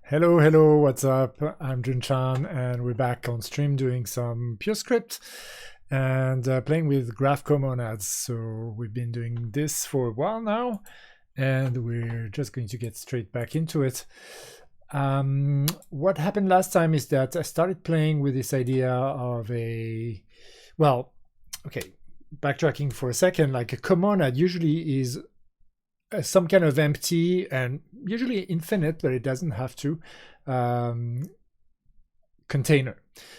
Hello, hello, what's up? I'm Junchan, and we're back on stream doing some Purescript and playing with graph Comonads. So we've been doing this for a while now, and we're just going to get straight back into it. What happened last time is that I started playing with this idea of backtracking for a second, like a Comonad usually is some kind of empty and usually infinite, but it doesn't have to, container.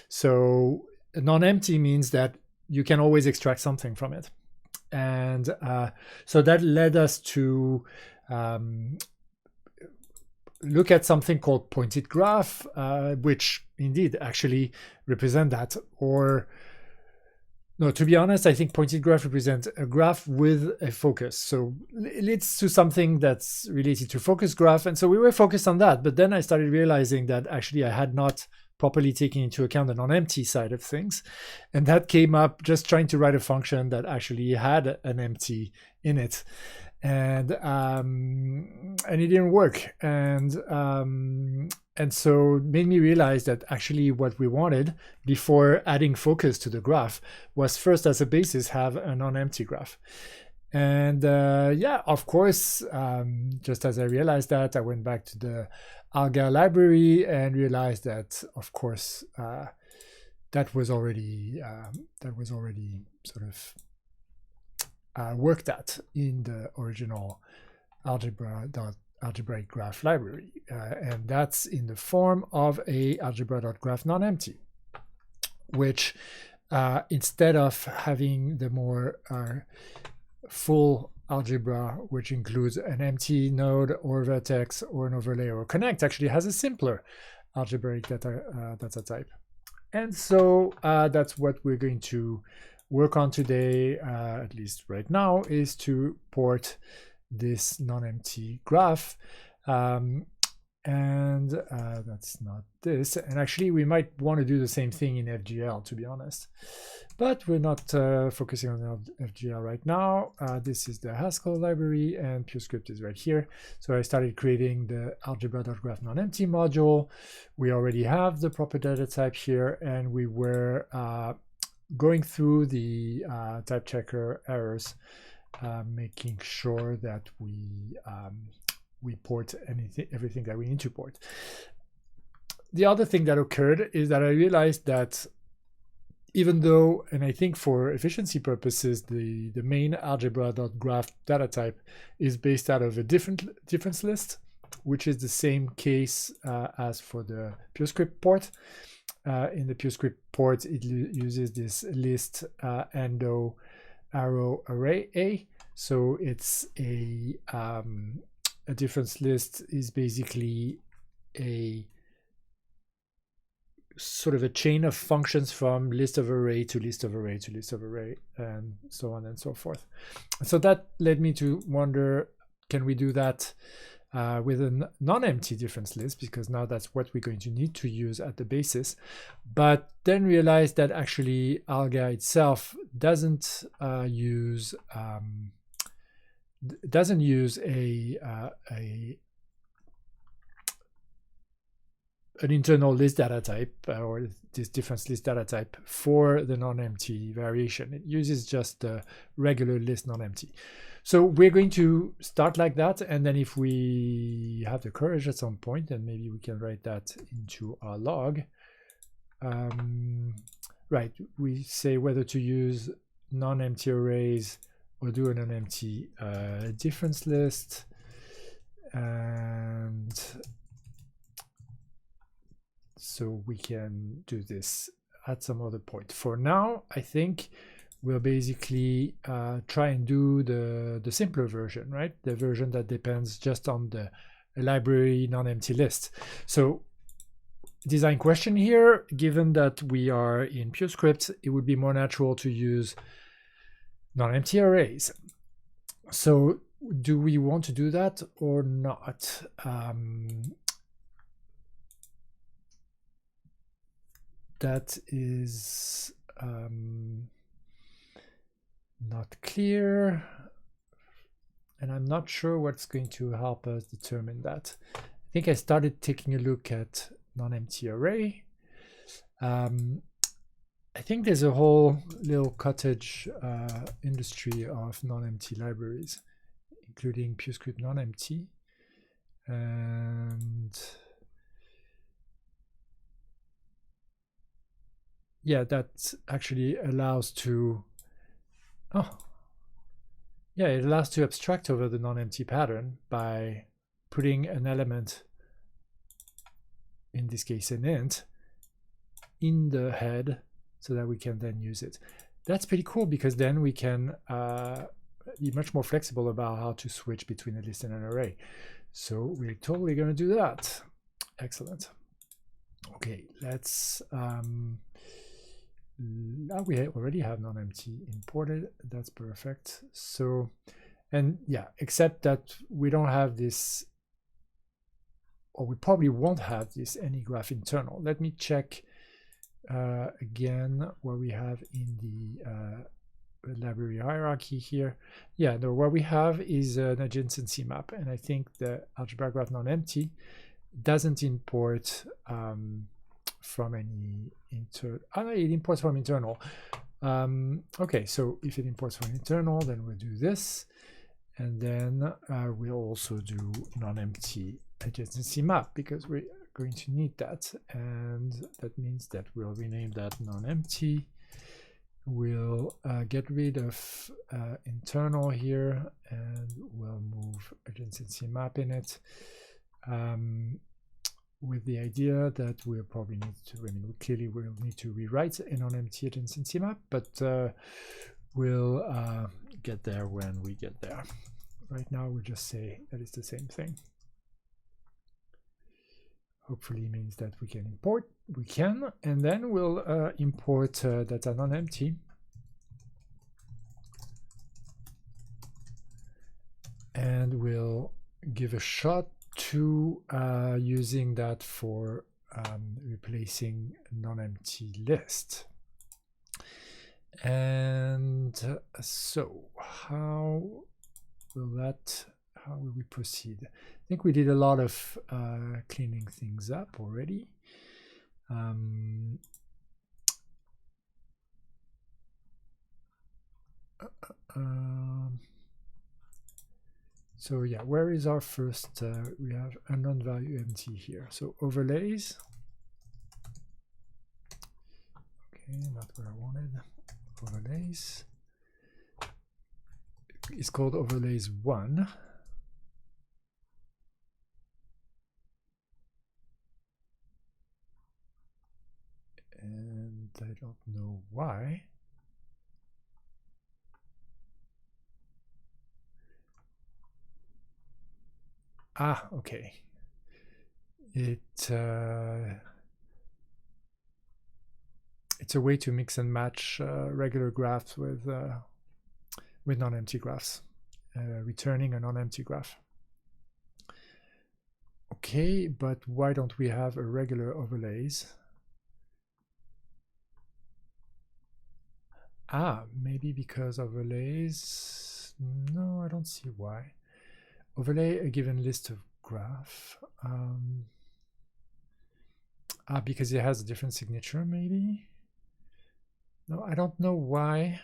So non-empty means that you can always extract something from it. And so that led us to look at something called pointed graph, which indeed actually represent that. Or no, to be honest, I think pointed graph represents a graph with a focus. So it leads to something that's related to focus graph. And so we were focused on that. But then I started realizing that actually I had not properly taken into account the non-empty side of things. And that came up just trying to write a function that actually had an empty in it. And it didn't work. And so it made me realize that actually what we wanted before adding focus to the graph was first, as a basis, have a non-empty graph. And yeah, of course, just as I realized that, I went back to the Alga library and realized that, of course, that was already sort of worked at in the original algebraic graph library, and that's in the form of a algebra.graph non-empty, which instead of having the more full algebra, which includes an empty node or vertex or an overlay or connect, actually has a simpler algebraic data type. And so that's what we're going to work on today, at least right now, is to port this non-empty graph. And that's not this. And actually, we might want to do the same thing in FGL, to be honest. But we're not focusing on FGL right now. This is the Haskell library, and Purescript is right here. So I started creating the algebra.graph non-empty module. We already have the proper data type here, and we were going through the type checker errors, making sure that we port everything that we need to port. The other thing that occurred is that I realized that even though, and I think for efficiency purposes, the main algebra.graph data type is based out of a difference list, which is the same case as for the Purescript port. In the Purescript port, it uses this list endo arrow array A. So it's a difference list is basically a sort of a chain of functions from list of array to list of array to list of array, and so on and so forth. So that led me to wonder, can we do that with a non-empty difference list, because now that's what we're going to need to use at the basis. But then realized that actually Alga itself doesn't use an internal list data type or this difference list data type for the non-empty variation. It uses just the regular list non-empty. So we're going to start like that, and then if we have the courage at some point, then maybe we can write that into our log. Right, we say whether to use non-empty arrays or do a non-empty difference list, and so we can do this at some other point. For now, I think we'll basically try and do the simpler version, right? The version that depends just on the library non-empty list. So design question here, given that we are in Purescript, it would be more natural to use non-empty arrays. So do we want to do that or not? That is not clear, and I'm not sure what's going to help us determine that. I think I started taking a look at non-empty array. I think there's a whole little cottage industry of non-empty libraries, including Purescript non-empty. And yeah, that actually allows to, it allows to abstract over the non-empty pattern by putting an element, in this case an int, in the head so that we can then use it. That's pretty cool, because then we can be much more flexible about how to switch between a list and an array. So we're totally going to do that. Excellent. Okay, let's we already have non-empty imported. That's perfect. So, and yeah, except that we don't have this, or we probably won't have this AnyGraph internal. Let me check again what we have in the library hierarchy here. Yeah, no, what we have is an adjacency map, and I think the algebra graph non-empty doesn't import from any it imports from internal. Okay, so if it imports from internal, then we'll do this, and then we'll also do non-empty adjacency map, because we're going to need that, and that means that we'll rename that non-empty. We'll get rid of internal here, and we'll move adjacency map in it, with the idea that we'll probably need to, I mean, clearly we'll need to rewrite a non-empty adjacency map, but we'll get there when we get there. Right now we'll just say that it's the same thing. Hopefully means that we can import, and then we'll import data non-empty. And we'll give a shot to using that for replacing non-empty list. And so how will we proceed? I think we did a lot of cleaning things up already. So yeah, where is our first? We have unknown value empty here. So overlays. Okay, not what I wanted. Overlays. It's called overlays 1. And I don't know why. Ah, okay. It's a way to mix and match regular graphs with non-empty graphs, returning a non-empty graph. Okay, but why don't we have a regular overlays? Ah, maybe because overlays. No, I don't see why. Overlay a given list of graph. Because it has a different signature, maybe? No, I don't know why.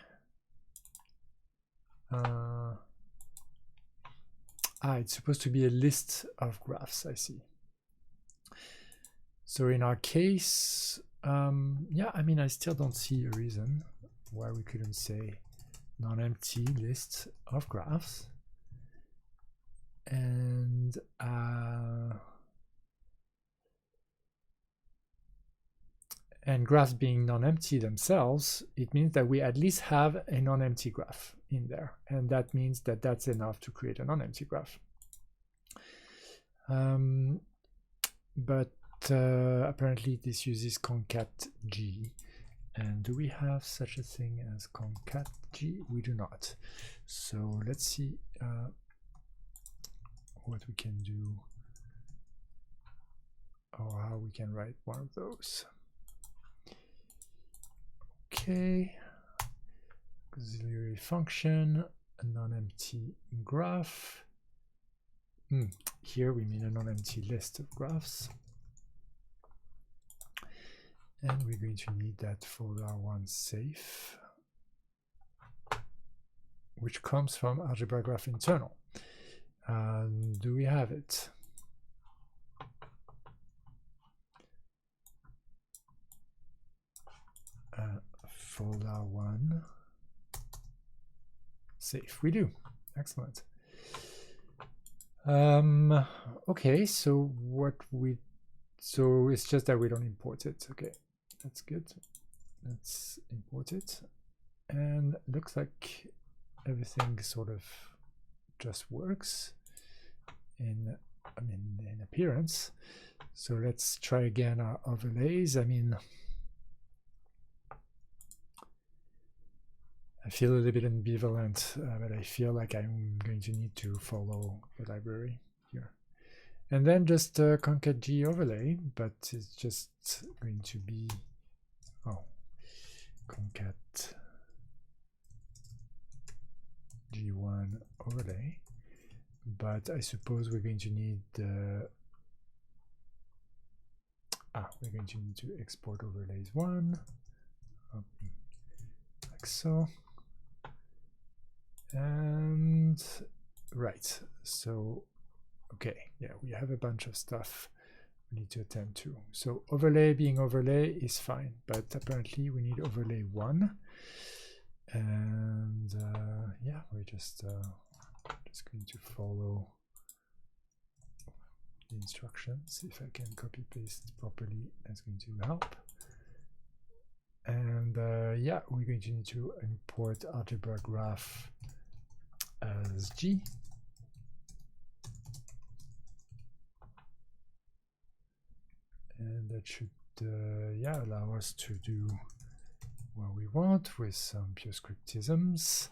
It's supposed to be a list of graphs, I see. So in our case, yeah, I mean, I still don't see a reason why we couldn't say non-empty list of graphs. And graphs being non-empty themselves, it means that we at least have a non-empty graph in there, and that means that that's enough to create a non-empty graph. But apparently this uses concat g, and do we have such a thing as concat g? We do not. So let's see what we can do, or how we can write one of those. Okay, auxiliary function, a non-empty graph, Here we mean a non-empty list of graphs. And we're going to need that folder one safe, which comes from algebra graph internal. Do we have it? Folder one safe. We do. Excellent. Okay, so so it's just that we don't import it. Okay, that's good. Let's import it, and looks like everything sort of just works in appearance. So let's try again our overlays. I mean, I feel a little bit ambivalent, but I feel like I'm going to need to follow the library here. And then just concat G overlay, but it's just going to be, concat G1 overlay. But I suppose we're going to need we're going to need to export overlays 1, like so. And right, so okay, yeah, we have a bunch of stuff we need to attend to. So overlay being overlay is fine, but apparently we need overlay 1. And yeah, we're just going to follow the instructions. If I can copy paste properly, that's going to help. And yeah, we're going to need to import algebra graph as G. And that should yeah, allow us to do what we want with some Purescriptisms.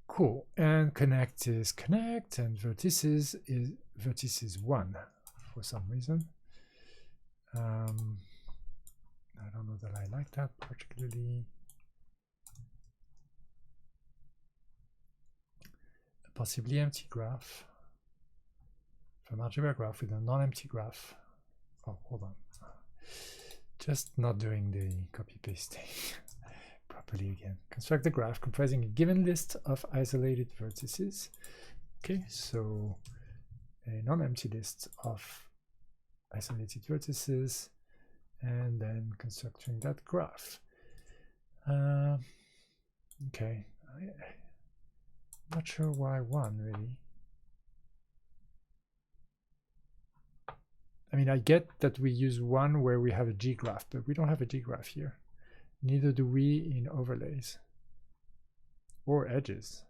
Cool. And connect is connect, and vertices is vertices 1 for some reason. I don't know that I like that particularly. Possibly empty graph from algebra graph with a non-empty graph. Oh, hold on. Just not doing the copy pasting properly again. Construct the graph comprising a given list of isolated vertices. Okay, so a non-empty list of isolated vertices, and then constructing that graph. Okay, I'm not sure why 1 really. I mean, I get that we use 1 where we have a G graph, but we don't have a G graph here. Neither do we in overlays or edges.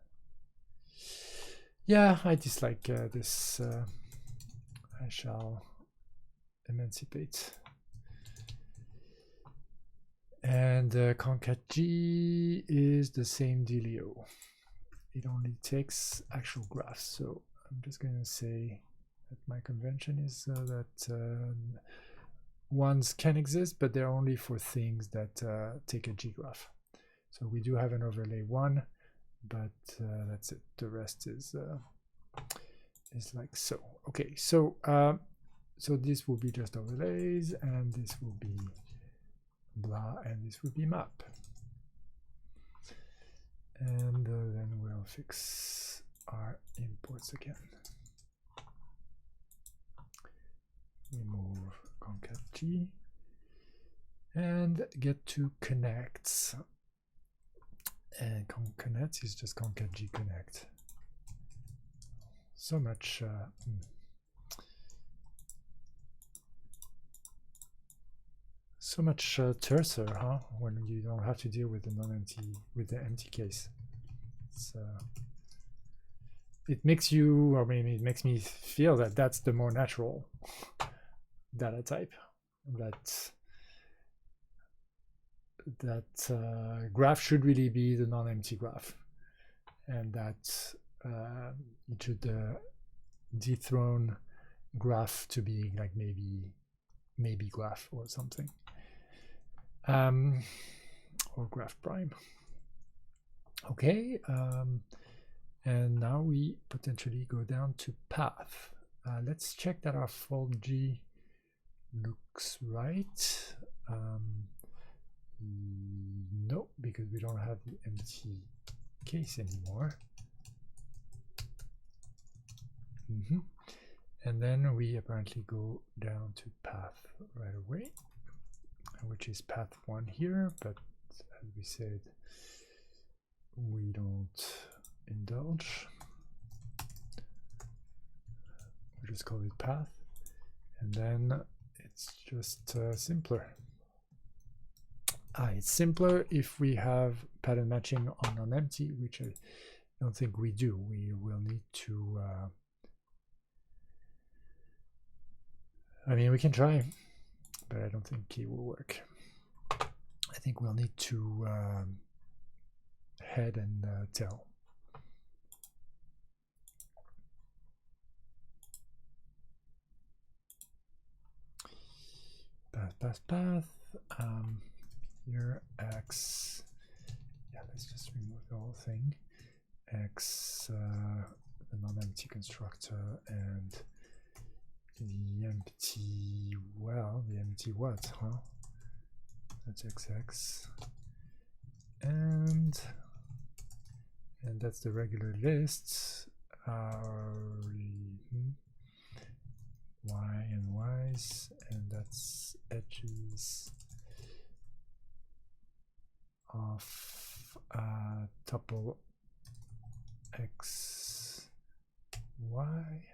Yeah, I dislike this. I shall emancipate. And concat G is the same dealio. It only takes actual graphs. So I'm just going to say that my convention is that ones can exist, but they're only for things that take a G graph. So we do have an overlay 1, but that's it. The rest is like so. Okay, so so this will be just overlays, and this will be blah, and this will be map. And then we'll fix our imports again. Remove concat G and get to connects. And connect is just concat G connect. So much terser, huh? When you don't have to deal with the non-empty, with the empty case. It's, it makes you, or maybe it makes me feel that that's the more natural data type. That graph should really be the non-empty graph, and that it should dethrone graph to being like maybe graph or something, or graph prime. Okay, and now we potentially go down to path. Let's check that our fold G looks right. No, because we don't have the empty case anymore. And then we apparently go down to path right away, which is path 1 here, but as we said, we don't indulge. We just call it path, and then it's just simpler. It's simpler if we have pattern matching on non-empty, which I don't think we do. We will need to I mean, we can try, but I don't think it will work. I think we'll need to head and tail. Path. Here x. Yeah, let's just remove the whole thing. X, the non-empty constructor, and the empty. Well, the empty what? Huh? That's XX, and that's the regular list. Y and Y's, and that's edges of tuple X, Y.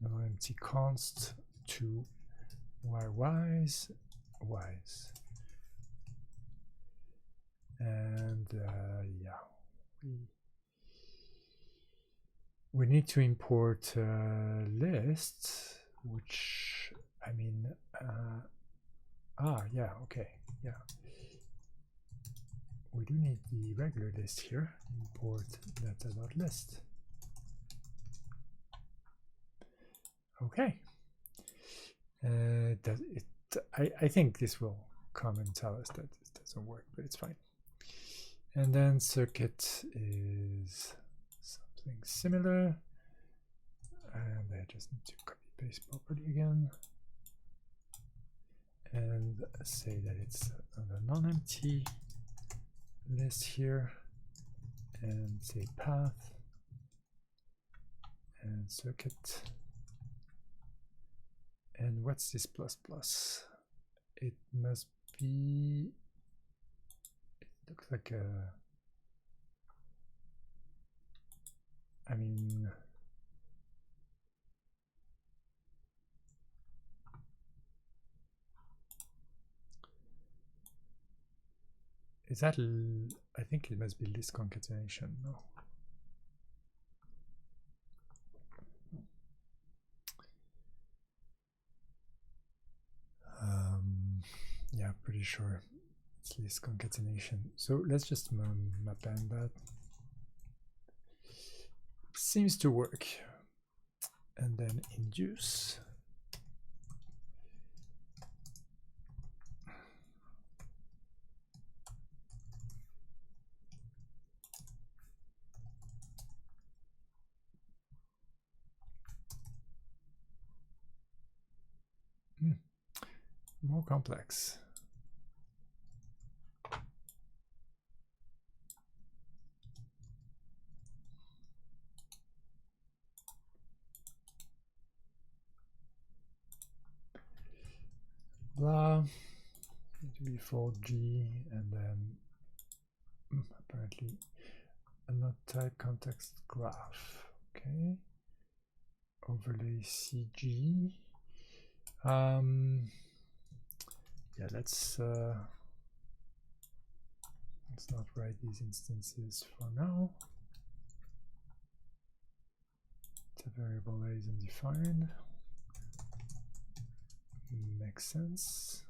No empty const to Y's, Y's. And yeah, we need to import lists, which I mean, yeah, okay, yeah. We do need the regular list here. Import data.list. Okay. I think this will come and tell us that it doesn't work, but it's fine. And then circuit is something similar, and I just need to copy paste properly again and say that it's the non-empty list here, and say path and circuit. And what's this plus plus? It must be, it looks like a, I mean, is that, I think it must be list concatenation, no? Yeah, pretty sure it's list concatenation. So let's just map that. Seems to work. And then induce. More complex. Blah, default G, and then apparently a not type context graph. Okay, overlay CG. Yeah, let's not write these instances for now. The variable A is undefined. Makes sense.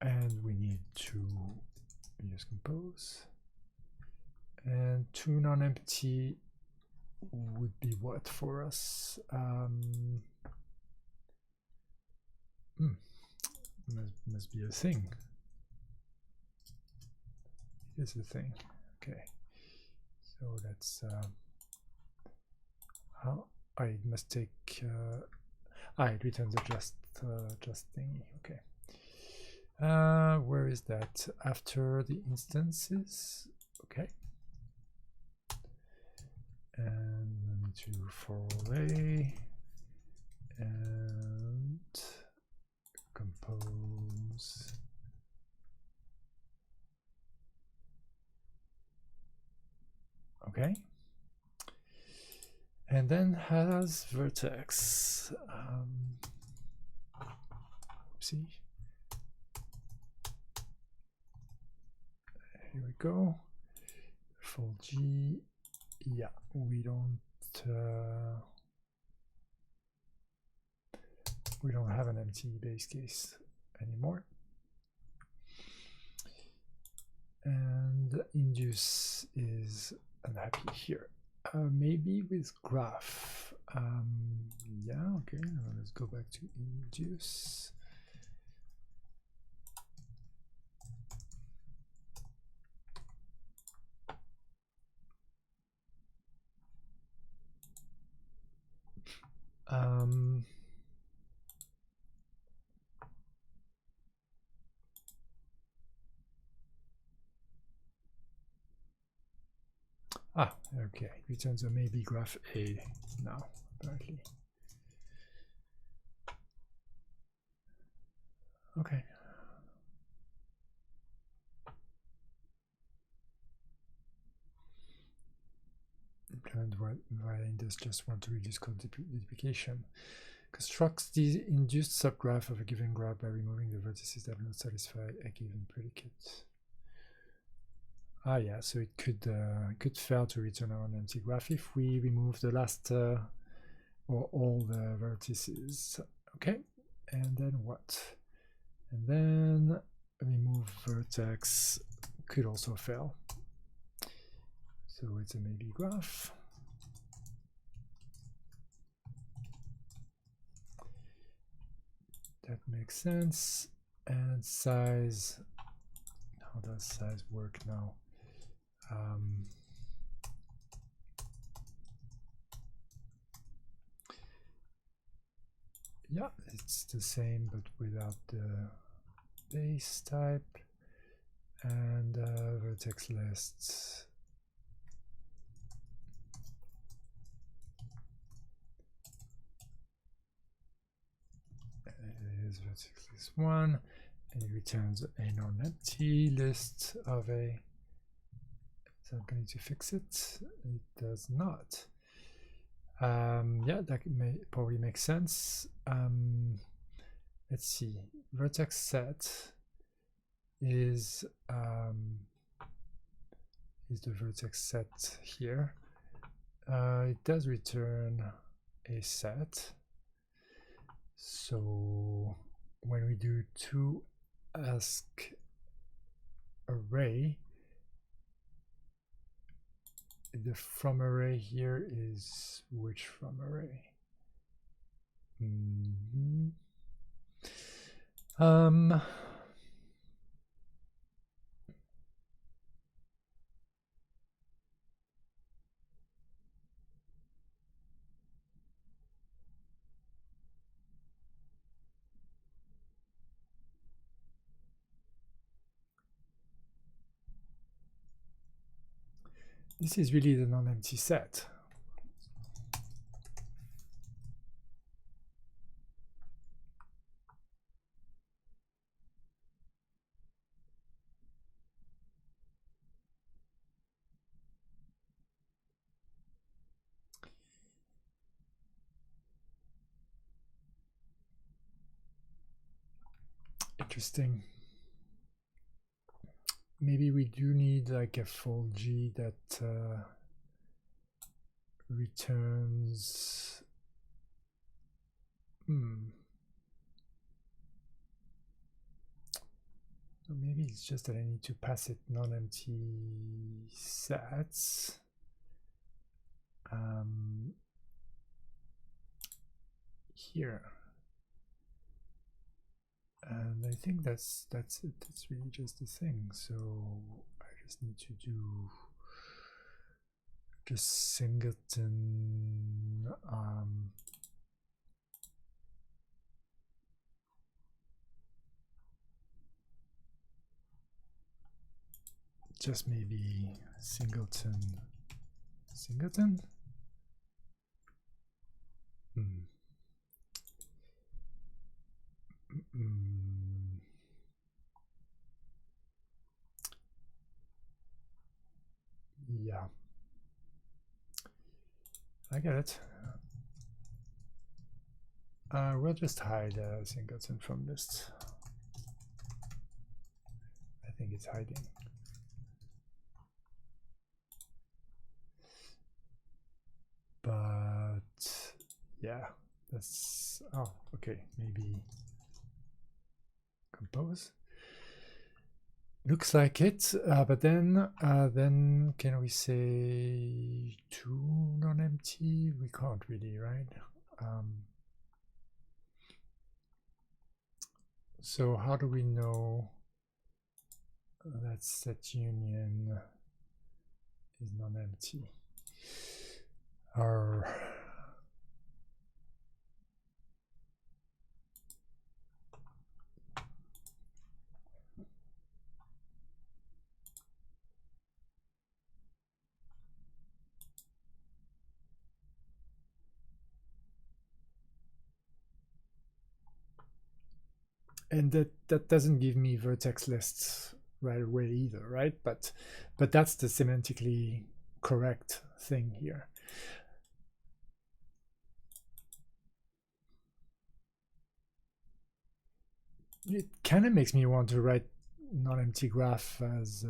And we need to use compose. And two non-empty would be what for us? Must be a thing. here's the thing. Okay, so that's how I must take. It returns a just thingy. Okay. Where is that? After the instances. Okay. And let me do for array and compose. Okay. And then has vertex. See. Here we go. Full G. Yeah, we don't have an empty base case anymore. And induce is unhappy here. Maybe with graph. Yeah, okay. Let's go back to induce. Okay. Returns a maybe graph A now, apparently. Okay. Implement via index, just want to reduce code duplication. Constructs the induced subgraph of a given graph by removing the vertices that do not satisfy a given predicate. Yeah, so it could fail to return an empty graph if we remove the last or all the vertices. Okay, and then what? And then remove vertex could also fail. So it's a maybe graph. That makes sense. And size, how does size work now? Yeah, it's the same but without the base type. And vertex lists. It is vertex list 1, and it returns a non-empty list of a. Is that going to fix it? It does not. Yeah, that may probably make sense. Let's see. Vertex set is the vertex set here. It does return a set. So when we do to ask array, the from array here is which from array? This is really the non-empty set. Interesting. Maybe we do need like a full G that returns. So maybe it's just that I need to pass it non-empty sets. Here. And I think that's it. That's really just the thing. So I just need to do just singleton. Just maybe singleton. Yeah, I get it. We'll just hide singleton from list. I think it's hiding. But yeah, that's, oh, okay, maybe compose. Looks like it, but then can we say to non-empty? We can't really, right? So how do we know that set union is non-empty? Or and that doesn't give me vertex lists right away either, right? But that's the semantically correct thing here. It kind of makes me want to write non-empty graph as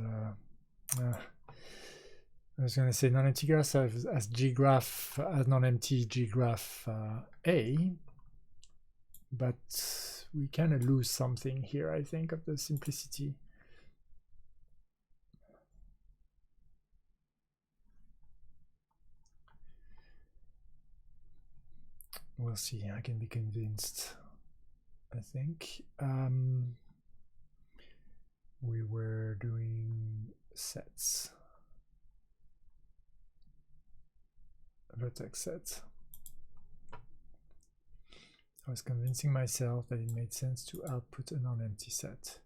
I was going to say non-empty graph as ggraph, as non-empty ggraph A, but we kind of lose something here, I think, of the simplicity. We'll see. I can be convinced, I think. We were doing sets, vertex sets. I was convincing myself that it made sense to output a non-empty set.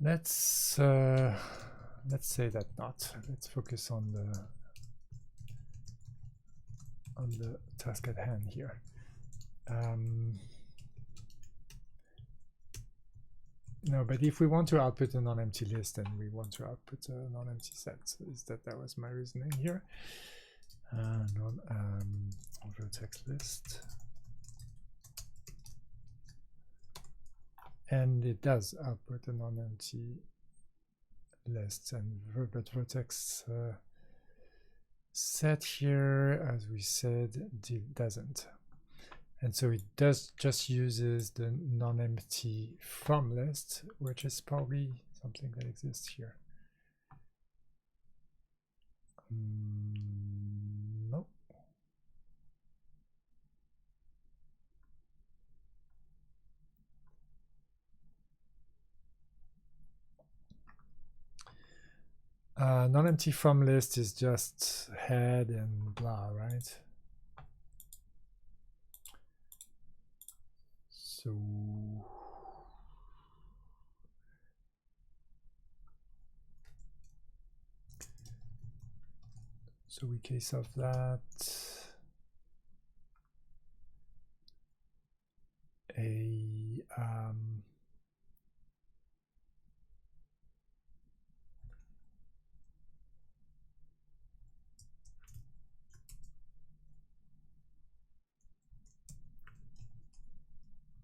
Let's say that not. Let's focus on the task at hand here. No, but if we want to output a non-empty list, then we want to output a non-empty set. So that was my reasoning here. Vertex list. And it does output a non-empty list, but vertex set here, as we said, doesn't. And so it just uses the non-empty from list, which is probably something that exists here. No. Non-empty from list is just head and blah, right? So we case of that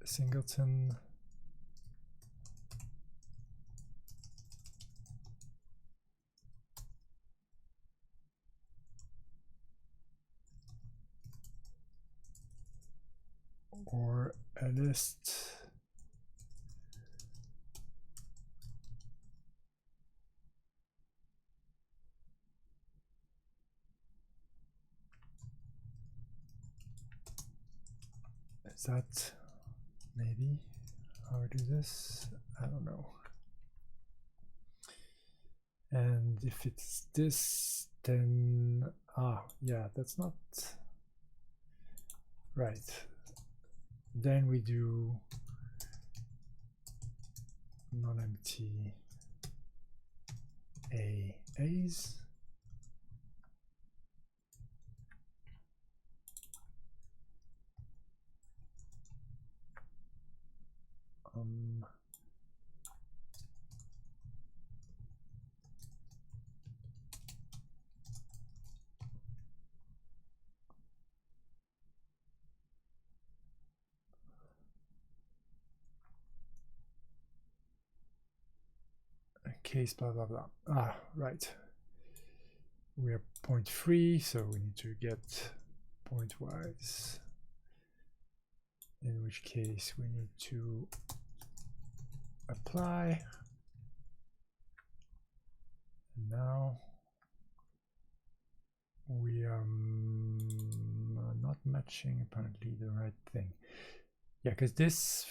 singleton a list. Is that maybe how I do this? I don't know. And if it's this, then yeah, that's not right. Then we do non-empty A's. Case blah blah blah. Right. We are 0.3, so we need to get pointwise. In which case we need to apply. And now we are not matching apparently the right thing. Yeah, because this.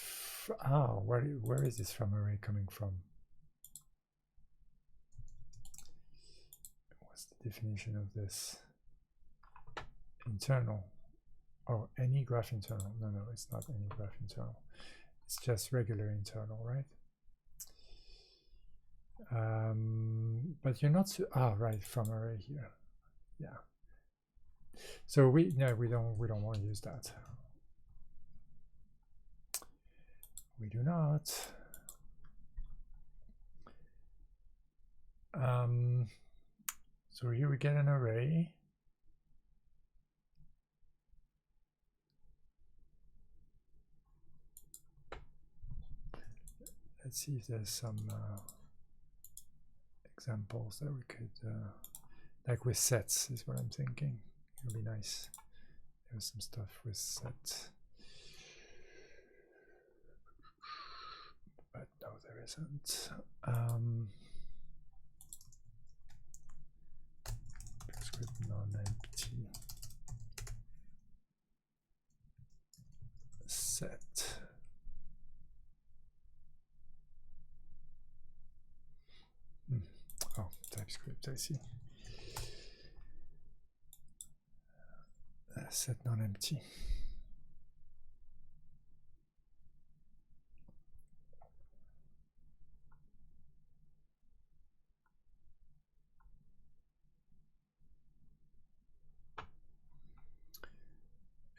Where is this from array coming from? The definition of this internal. Oh, any graph internal. No, it's not any graph internal. It's just regular internal, right? But you're not right, from array here. Yeah. So we don't want to use that. We do not. So here we get an array. Let's see if there's some examples that we could, like with sets is what I'm thinking. It would be nice. There's some stuff with set. But no, there isn't. Purescript non-empty set. Oh, TypeScript, I see. Set non-empty.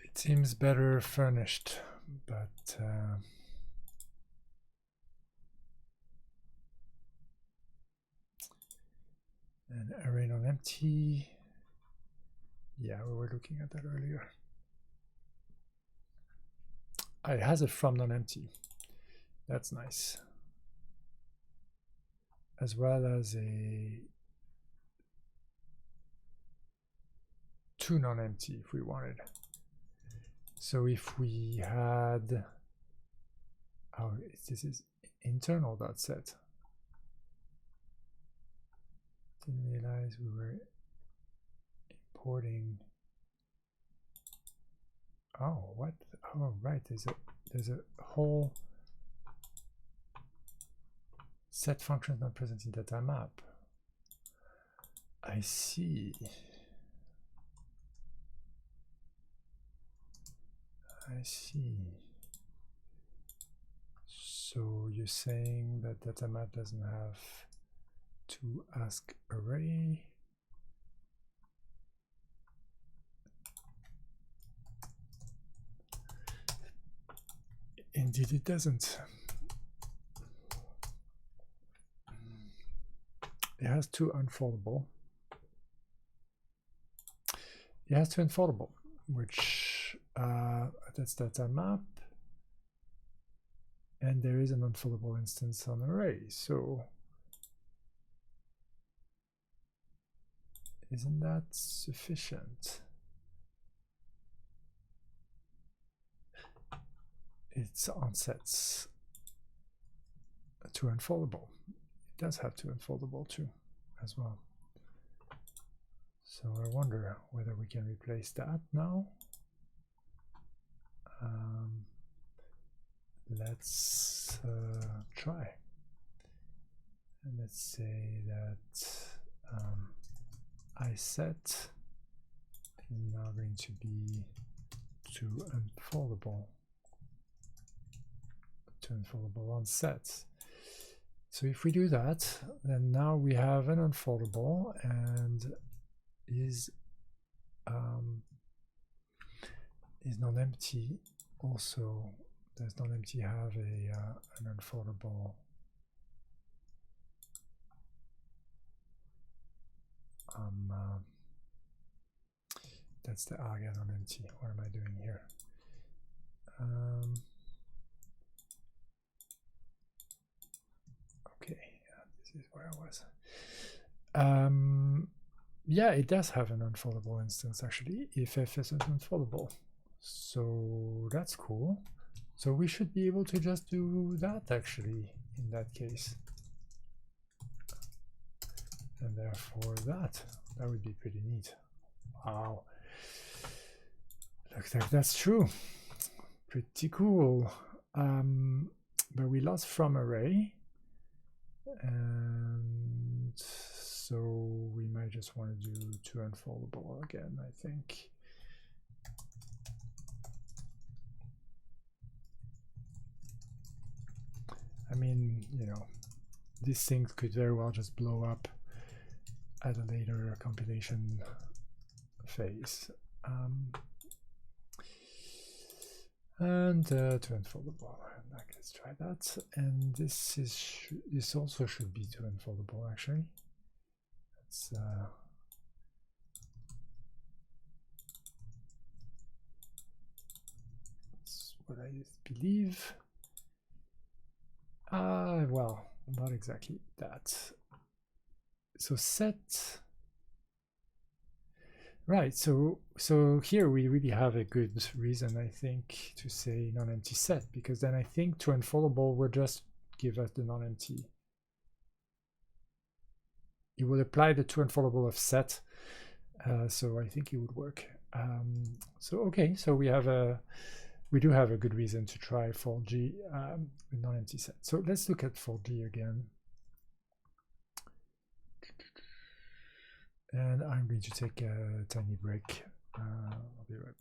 It seems better furnished, but an array non-empty. Yeah, we were looking at that earlier. It has a from non-empty. That's nice. As well as a to non-empty if we wanted. So if we had, this is internal.set. Didn't realize we were importing. Oh, what? Oh, right. There's a whole set functions not present in data map. I see. I see. So you're saying that data map doesn't have to ask array. Indeed, it doesn't. It has two unfoldable. It has two unfoldable, which that's data map, and there is an unfoldable instance on array. So isn't that sufficient? its onsets to unfoldable. It does have to unfoldable too as well. So I wonder whether we can replace that now. Let's try. And let's say that I set is now going to be to unfoldable on sets. So if we do that, then now we have an unfoldable, and is non-empty also. Does non-empty have an unfoldable that's the arg non-empty. What am I doing here? Okay, this is where I was. Yeah, it does have an unfoldable instance actually, if f is unfoldable. So that's cool. So we should be able to just do that actually in that case. And therefore that would be pretty neat. Wow. Looks like that's true. Pretty cool. But we lost from array. And so we might just want to do to unfoldable again, I think. I mean, you know, these things could very well just blow up at a later compilation phase. And to unfoldable. Let's try that. And this also should be to unfoldable actually. That's what I believe. Well, not exactly that. So set. Right, so here we really have a good reason, I think, to say non-empty set, because then I think to unfoldable will just give us the non-empty. It would apply the to unfoldable of set, so I think it would work. So okay, so we do have a good reason to try fold G with non-empty set. So let's look at fold G again. And I'm going to take a tiny break. I'll be right back.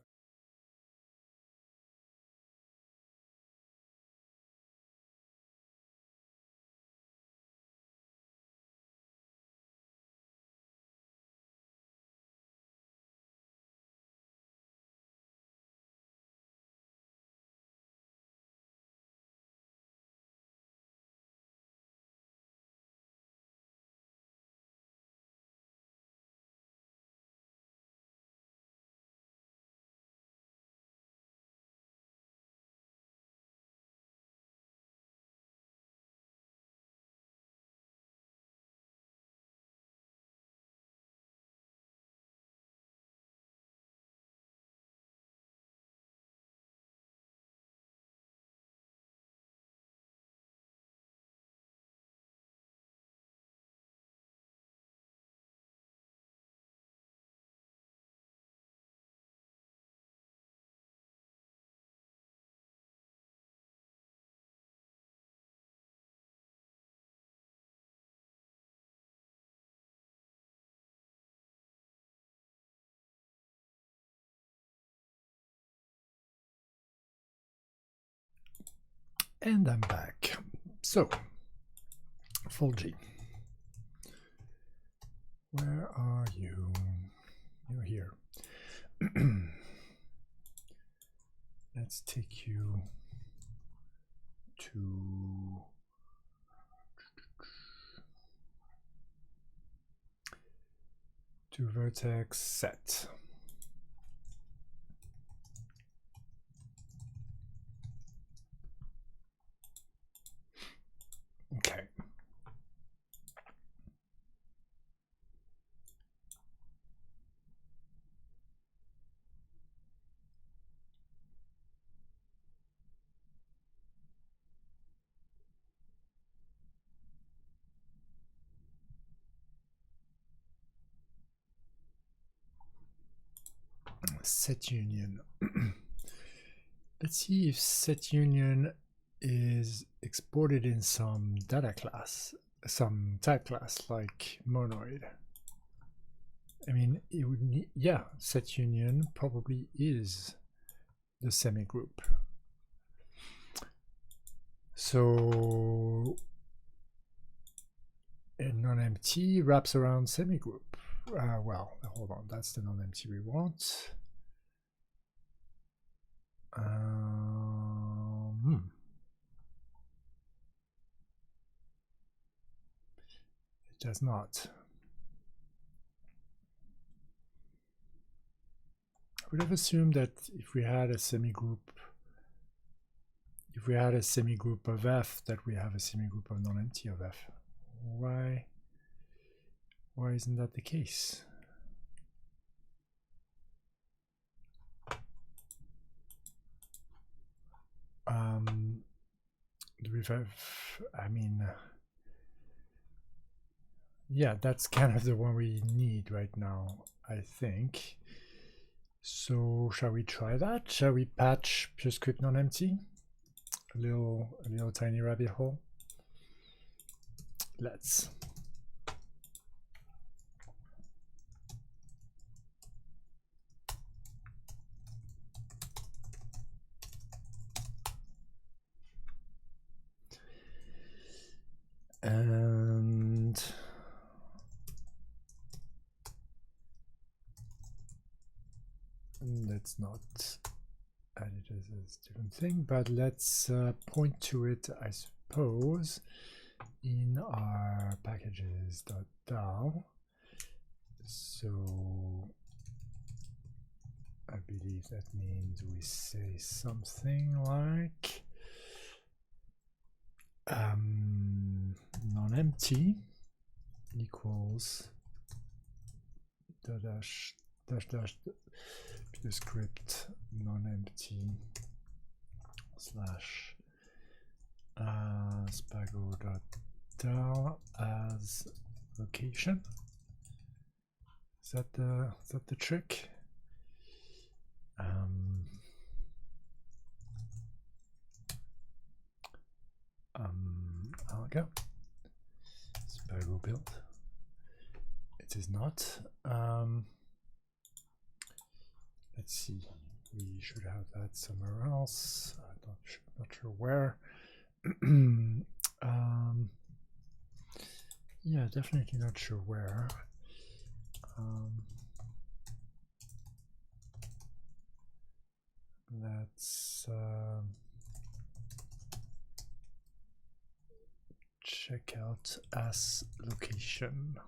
And I'm back. So, fold G. Where are you? You're here. Let's take you to vertex set. Okay. Set union. Let's see if set union is exported in some data class, some type class like monoid. I mean, it would need, yeah, set union probably is the semigroup. So a non-empty wraps around semigroup. Well, hold on, that's the non-empty we want. It does not. I would have assumed that if we had a semigroup, of F, that we have a semigroup of non-empty of F. Why isn't that the case? Do we have, I mean, yeah, that's kind of the one we need right now, I think. So shall we try that? Shall we patch Purescript non-empty? A little tiny rabbit hole. Let's. And let's not add it as a different thing, but let's point to it, I suppose, in our packages.dal. So I believe that means we say something like non-empty equals dash Purescript non-empty slash spago.dal as location. Is that the trick? I'll go spago build. It is not. Let's see. We should have that somewhere else. Not sure where. Yeah, definitely not sure where. Let's check out as location.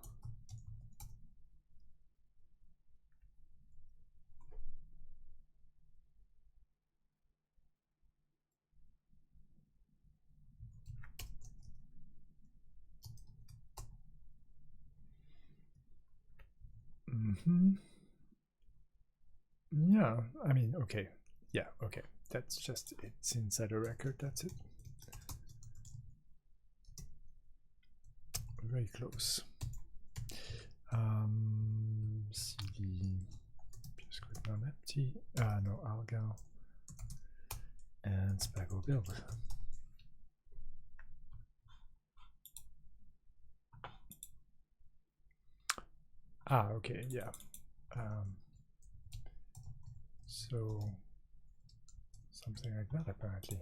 Yeah, I mean, okay. Yeah, okay. That's just, it's inside a record, that's it. Very close. CD Purescript non-empty. No, algo. And spago build. Okay, yeah. So something like that apparently.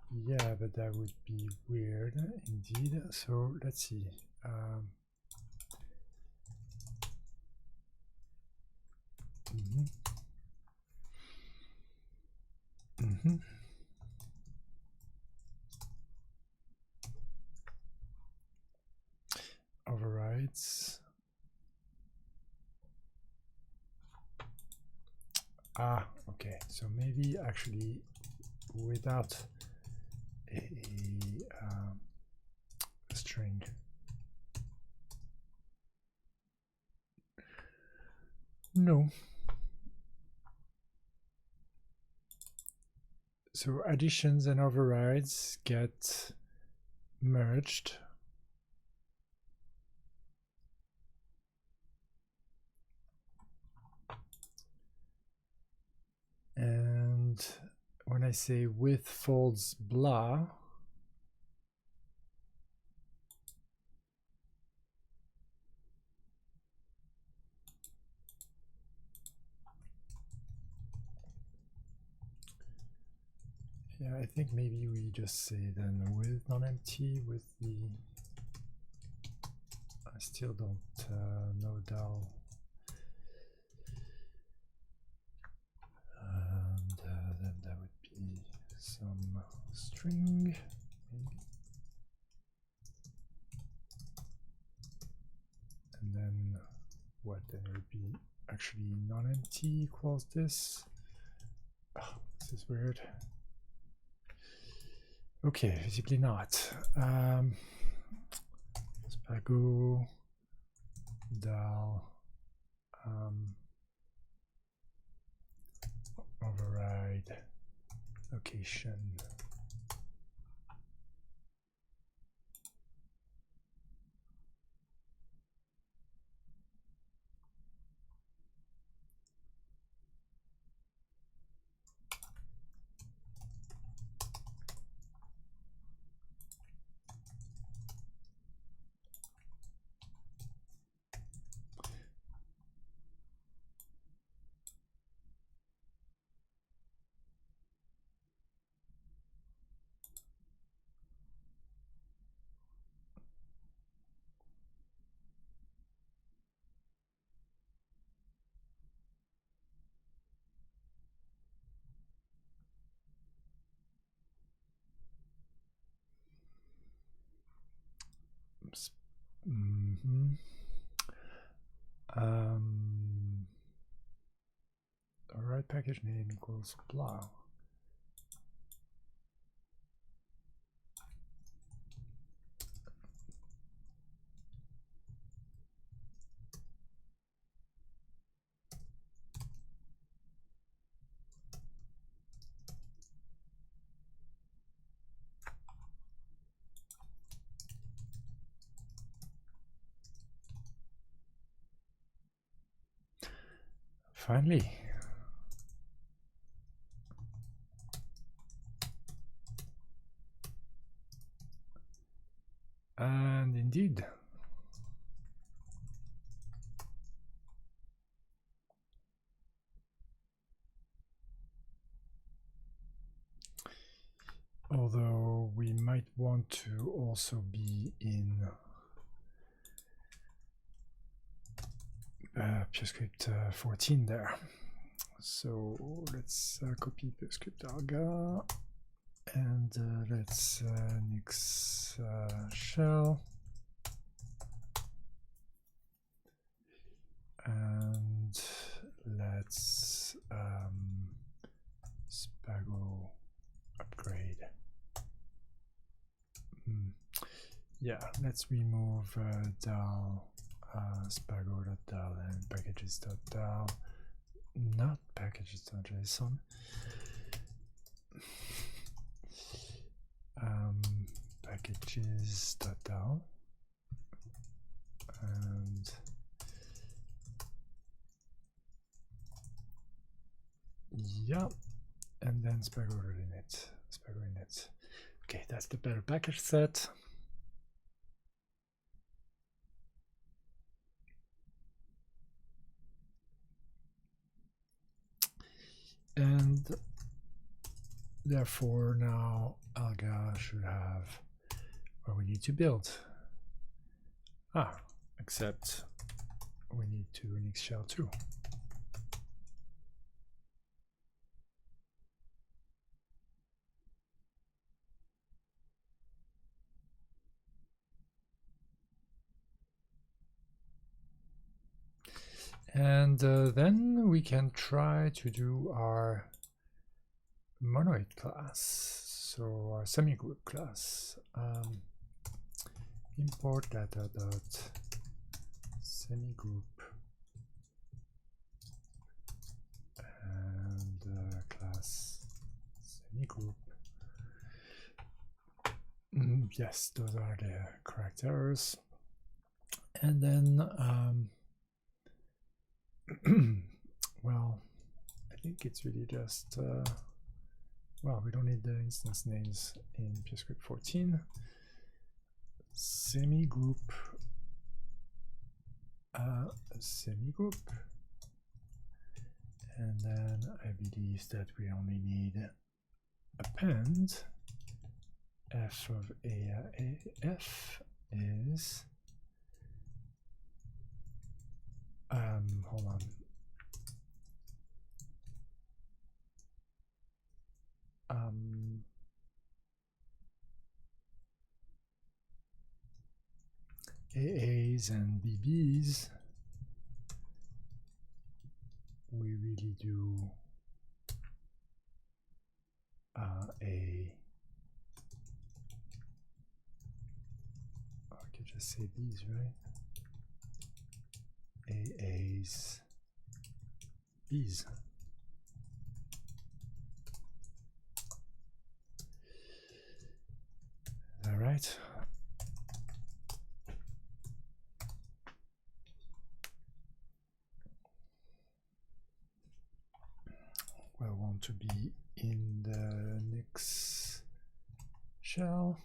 Yeah, but that would be weird indeed. So let's see. Overrides. Okay. So maybe actually without a string. No. So additions and overrides get merged. I say width folds blah, yeah, I think maybe we just say then with non-empty with the, I still don't know DAL. And then that would be some string, maybe. And then what then would be actually non-empty equals this. Oh, this is weird. Okay, visibly not. Spago DAL override location. Alright, package name equals blah. Finally. And indeed. Although we might want to also be in Purescript 14 there. So let's copy Purescript Arga and let's nix shell and let's Spago upgrade. Yeah, let's remove DAL spago.dal and packages.dal, not packages.json. Packages.dal and yeah, and then Spago init. Spago init. Okay, that's the better package set. And therefore now Alga should have what we need to build. Except we need to nix shell too. And then we can try to do our monoid class, so our semigroup class. Import data dot semigroup and class semigroup. Yes, those are the correct errors. And then well, I think it's really just well, we don't need the instance names in Purescript 14. Semigroup, semigroup, and then I believe that we only need append f of af is hold on. AAs and BBs, we really do I could just say these, right? AAs, Bs. All right. We'll want to be in the next shell.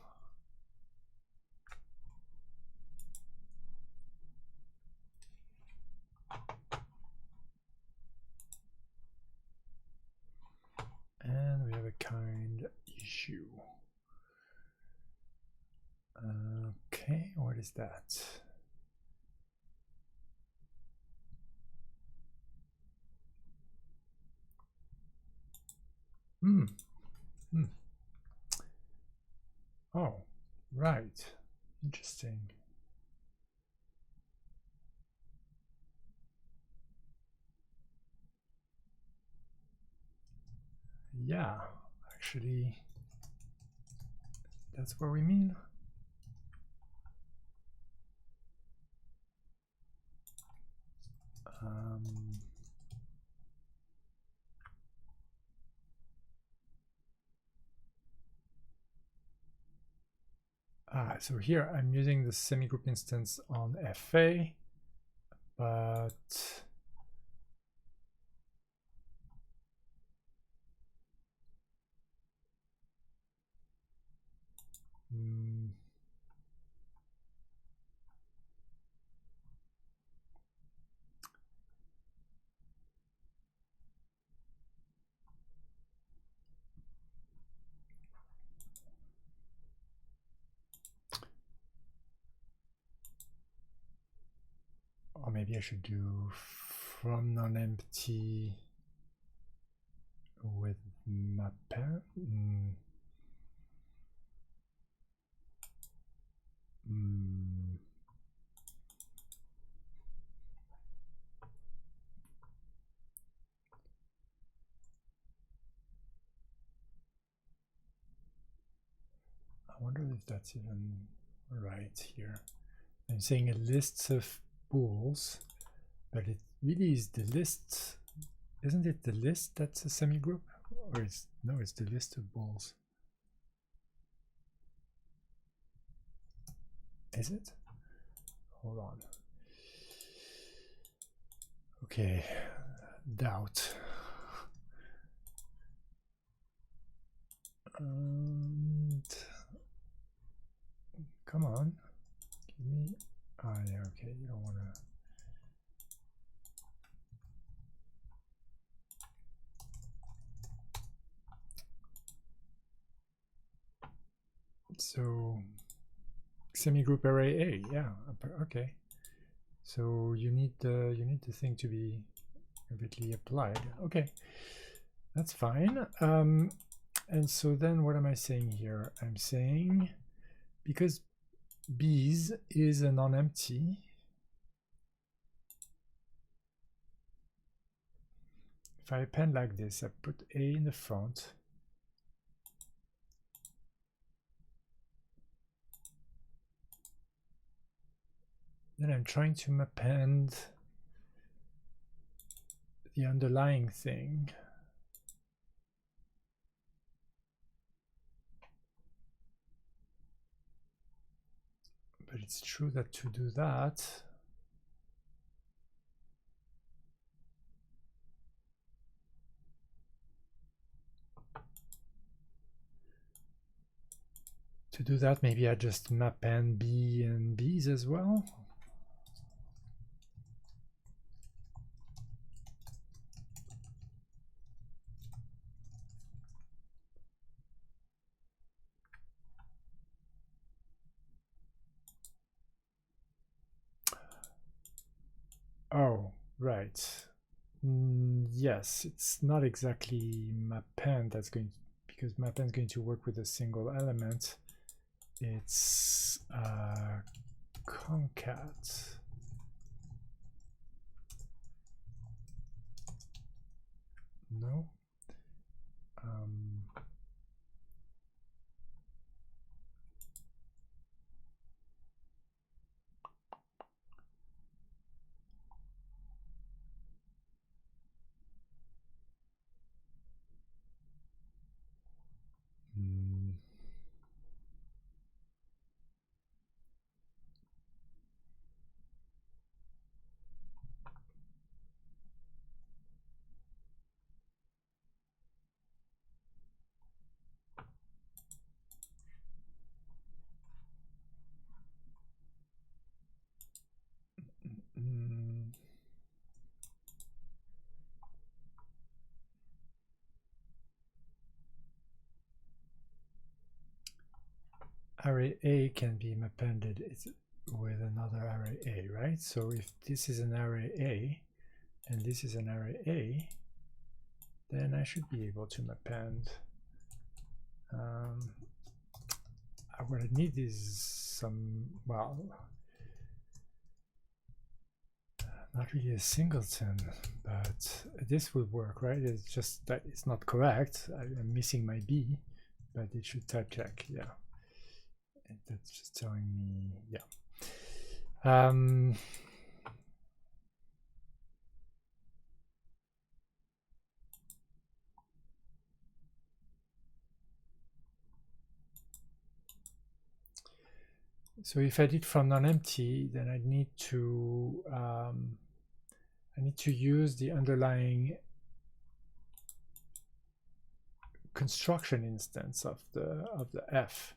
And we have a kind issue. Okay, what is that? Oh, right. Interesting. Yeah, actually, that's what we mean. So here I'm using the semigroup instance on FA, but or maybe I should do from non-empty with mapper. I wonder if that's even right here. I'm saying a list of pools, but it really is the list. Isn't it the list that's a semigroup? Or it's no, it's the list of balls. Is it? Hold on. Okay, doubt. And come on, give me. Oh yeah, okay. You don't want to. So semigroup array A, yeah, okay. So you need the thing to be completely applied. Okay, that's fine. And so then what am I saying here? I'm saying because B's is a non-empty, if I append like this, I put A in the front. Then I'm trying to append the underlying thing. But it's true that to do that, To do that, maybe I just map B and B's as well. Oh, right. Yes, it's not exactly mapend that's going to, because mapend is going to work with a single element. It's concat. No. Array A can be appended with another array A, right? So if this is an array A and this is an array A, then I should be able to append. What I need is some, well, not really a singleton, but this would work, right? It's just that it's not correct. I'm missing my B, but it should type check, yeah. And that's just telling me, yeah. So if I did from non-empty, then I need to use the underlying construction instance of the F,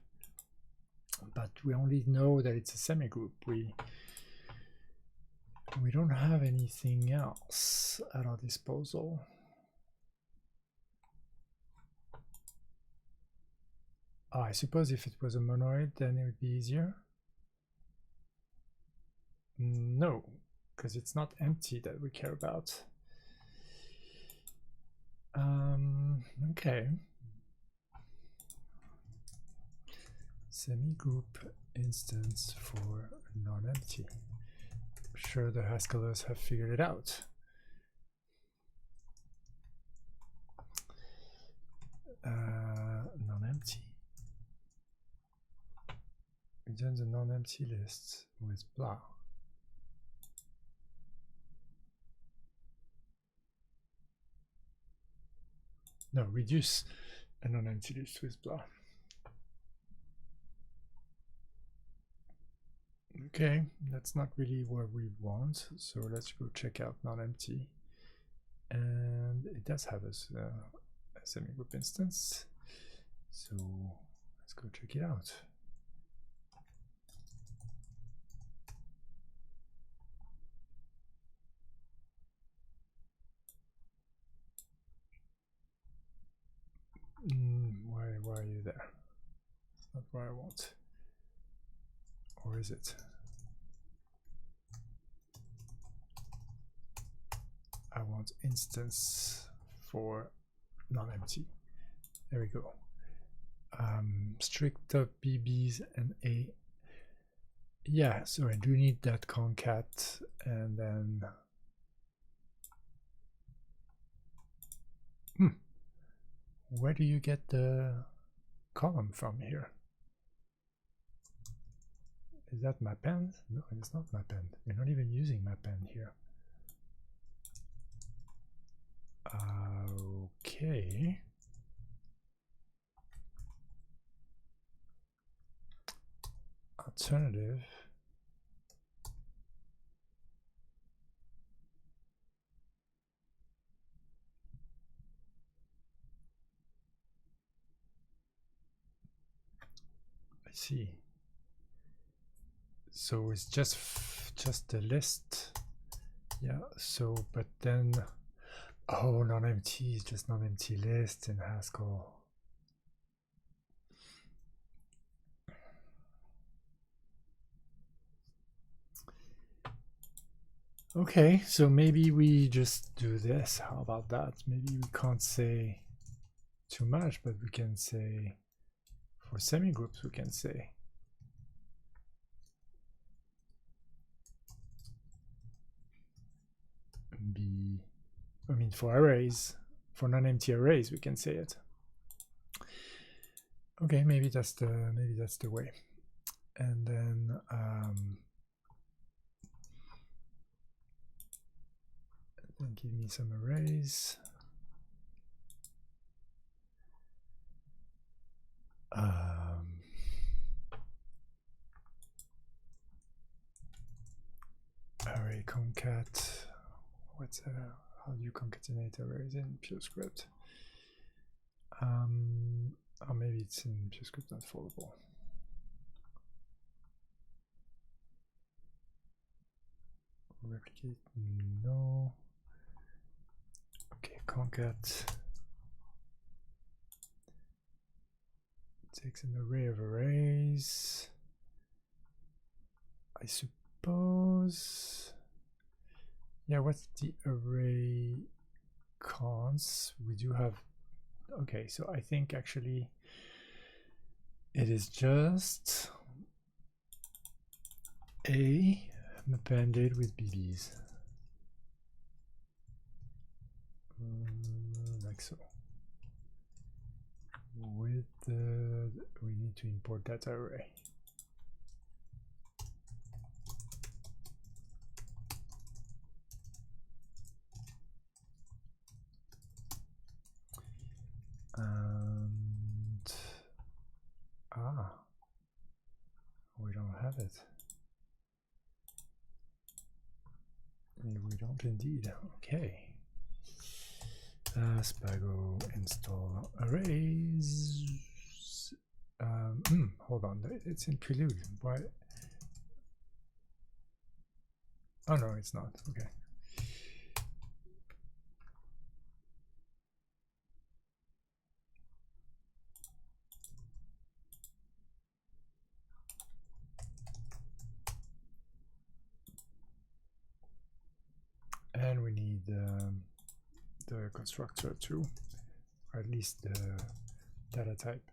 but we only know that it's a semigroup. We don't have anything else at our disposal. Oh, I suppose if it was a monoid, then it would be easier. No, because it's not empty that we care about. Okay. Semigroup instance for non-empty. I'm sure the Haskellers have figured it out. Non-empty. Return the non-empty list with blah. No, reduce a non-empty list with blah. Okay, that's not really what we want, so let's go check out non-empty. And it does have a semigroup instance, so let's go check it out. Why are you there? It's not what I want. Or is it? I want instance for non-empty. There we go. Strict of BBs and A. Yeah, so I do need that concat, and then where do you get the column from here? Is that mapend? No, it's not mapend. You're not even using mapend here. Okay. Alternative. I see. So it's just the list. Yeah, so but then oh, non-empty is just non-empty list in Haskell. Okay, so maybe we just do this. How about that? Maybe we can't say too much, but we can say for semi-groups we can say B. I mean for arrays, for non-empty arrays we can say it. Okay, maybe that's the way. And then give me some arrays. Array concat. What's how do you concatenate arrays in Purescript? Or maybe it's in Purescript not foldable. Replicate, no. Okay, concat takes an array of arrays. I suppose. Yeah, what's the array cons? We do have. Okay, so I think actually it is just a appended with BBs. Like so. With the, we need to import that array. And we don't have it. We don't indeed. Okay. Spago install arrays. Hold on, it's in Prelude. Why? Oh no, it's not. Okay. And we need the constructor too, or at least the data type.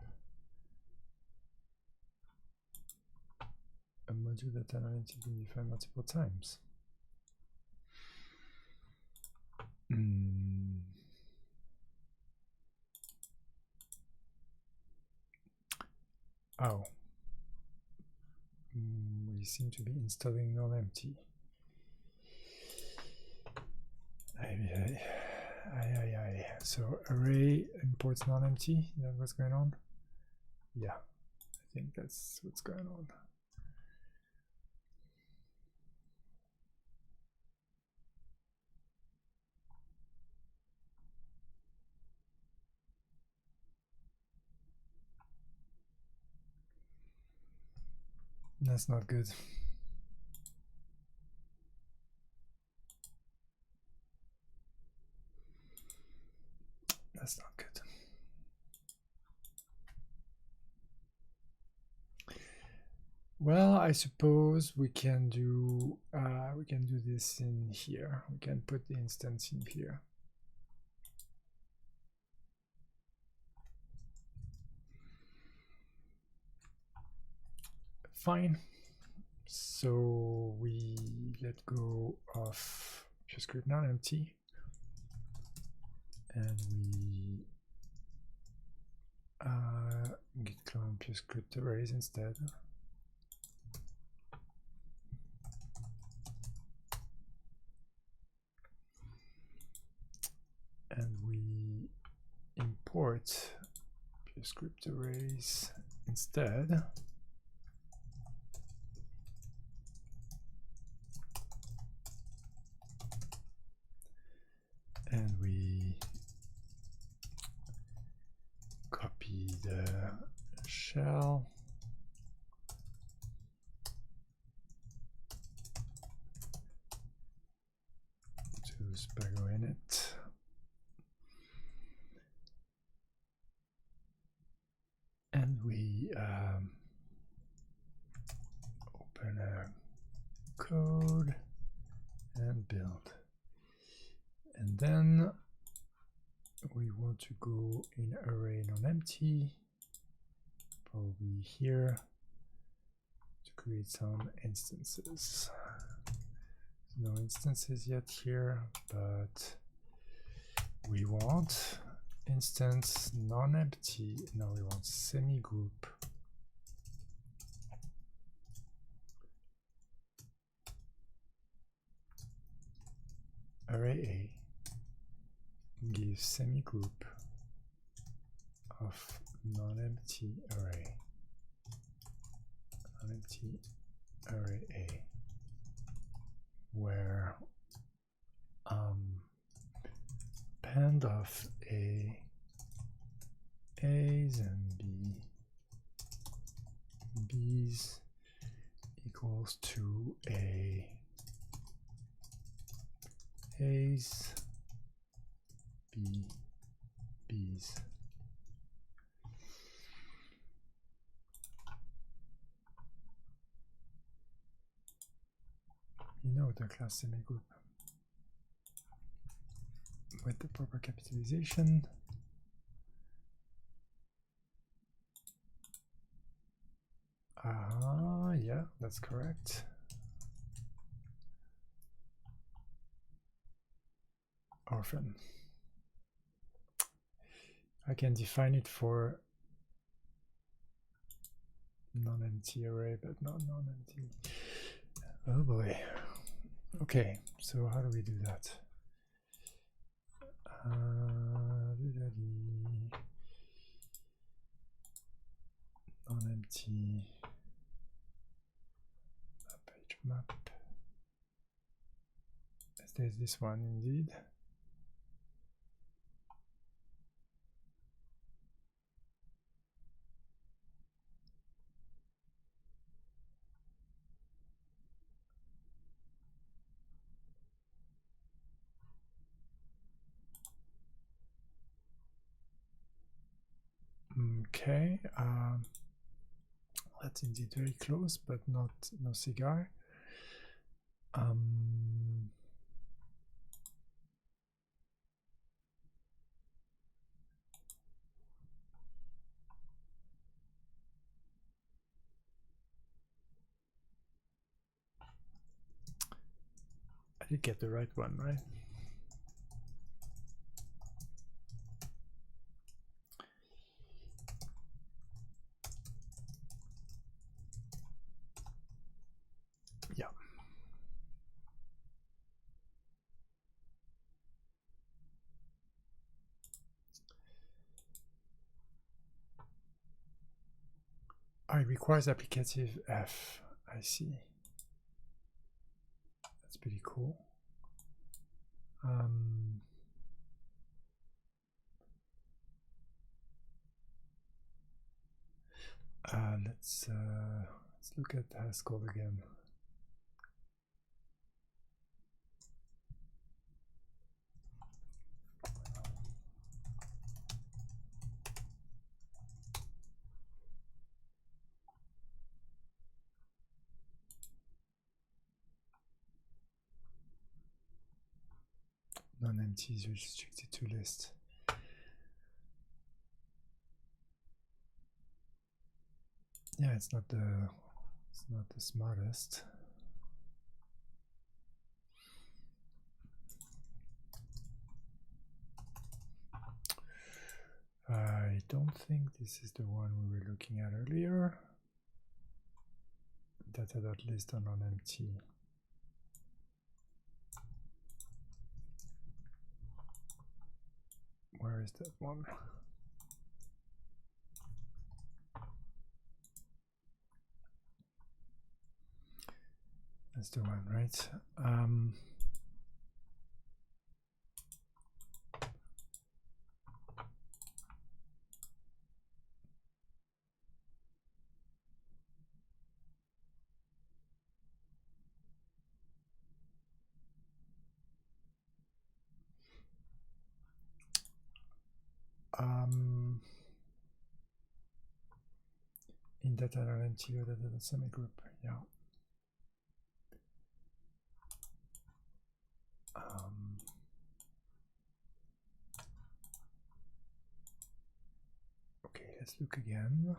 A module that analytic can be defined multiple times. Oh. We seem to be installing non-empty. So array imports non-empty. Is that what's going on? Yeah, I think that's what's going on. That's not good. That's not good. Well, I suppose we can do this in here. We can put the instance in here. Fine. So we let go of Purescript non-empty, and we git clone Purescript arrays instead. And we import Purescript arrays instead. And we copy the shell use Bago init. And we open a code and build. And then we want to go in array non-empty, probably here, to create some instances. No instances yet here, but we want instance non-empty. No, we want semi-group. Array A gives semi-group of non-empty array. Non-empty array A, where append of A, A's and B, B's equals to A, A's, B, B's. You know the class semigroup with the proper capitalization. Yeah, that's correct. Orphan. I can define it for non-empty array, but not non-empty. Oh boy. Okay, so how do we do that? Non-empty page map. There's this one indeed. Okay, that's indeed very close, but not no cigar. I did get the right one, right? Yeah. Oh, it requires applicative F. I see. That's pretty cool. Let's look at Haskell again. Non-empty is restricted to list. Yeah, it's not the smartest. I don't think this is the one we were looking at earlier. Data.list on non-empty. Where is that one? That's the one, right? in data empty or data semigroup, yeah. Okay, let's look again.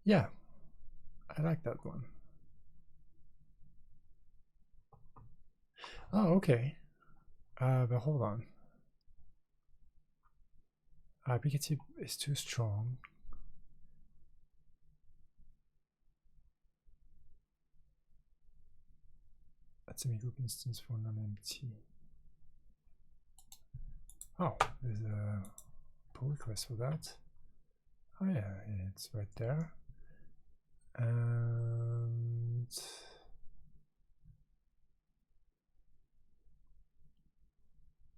Yeah, I like that one. Oh, okay. But hold on. Applicative is too strong. That's a semigroup instance for non-empty. Oh, there's a pull request for that. Oh yeah, it's right there. And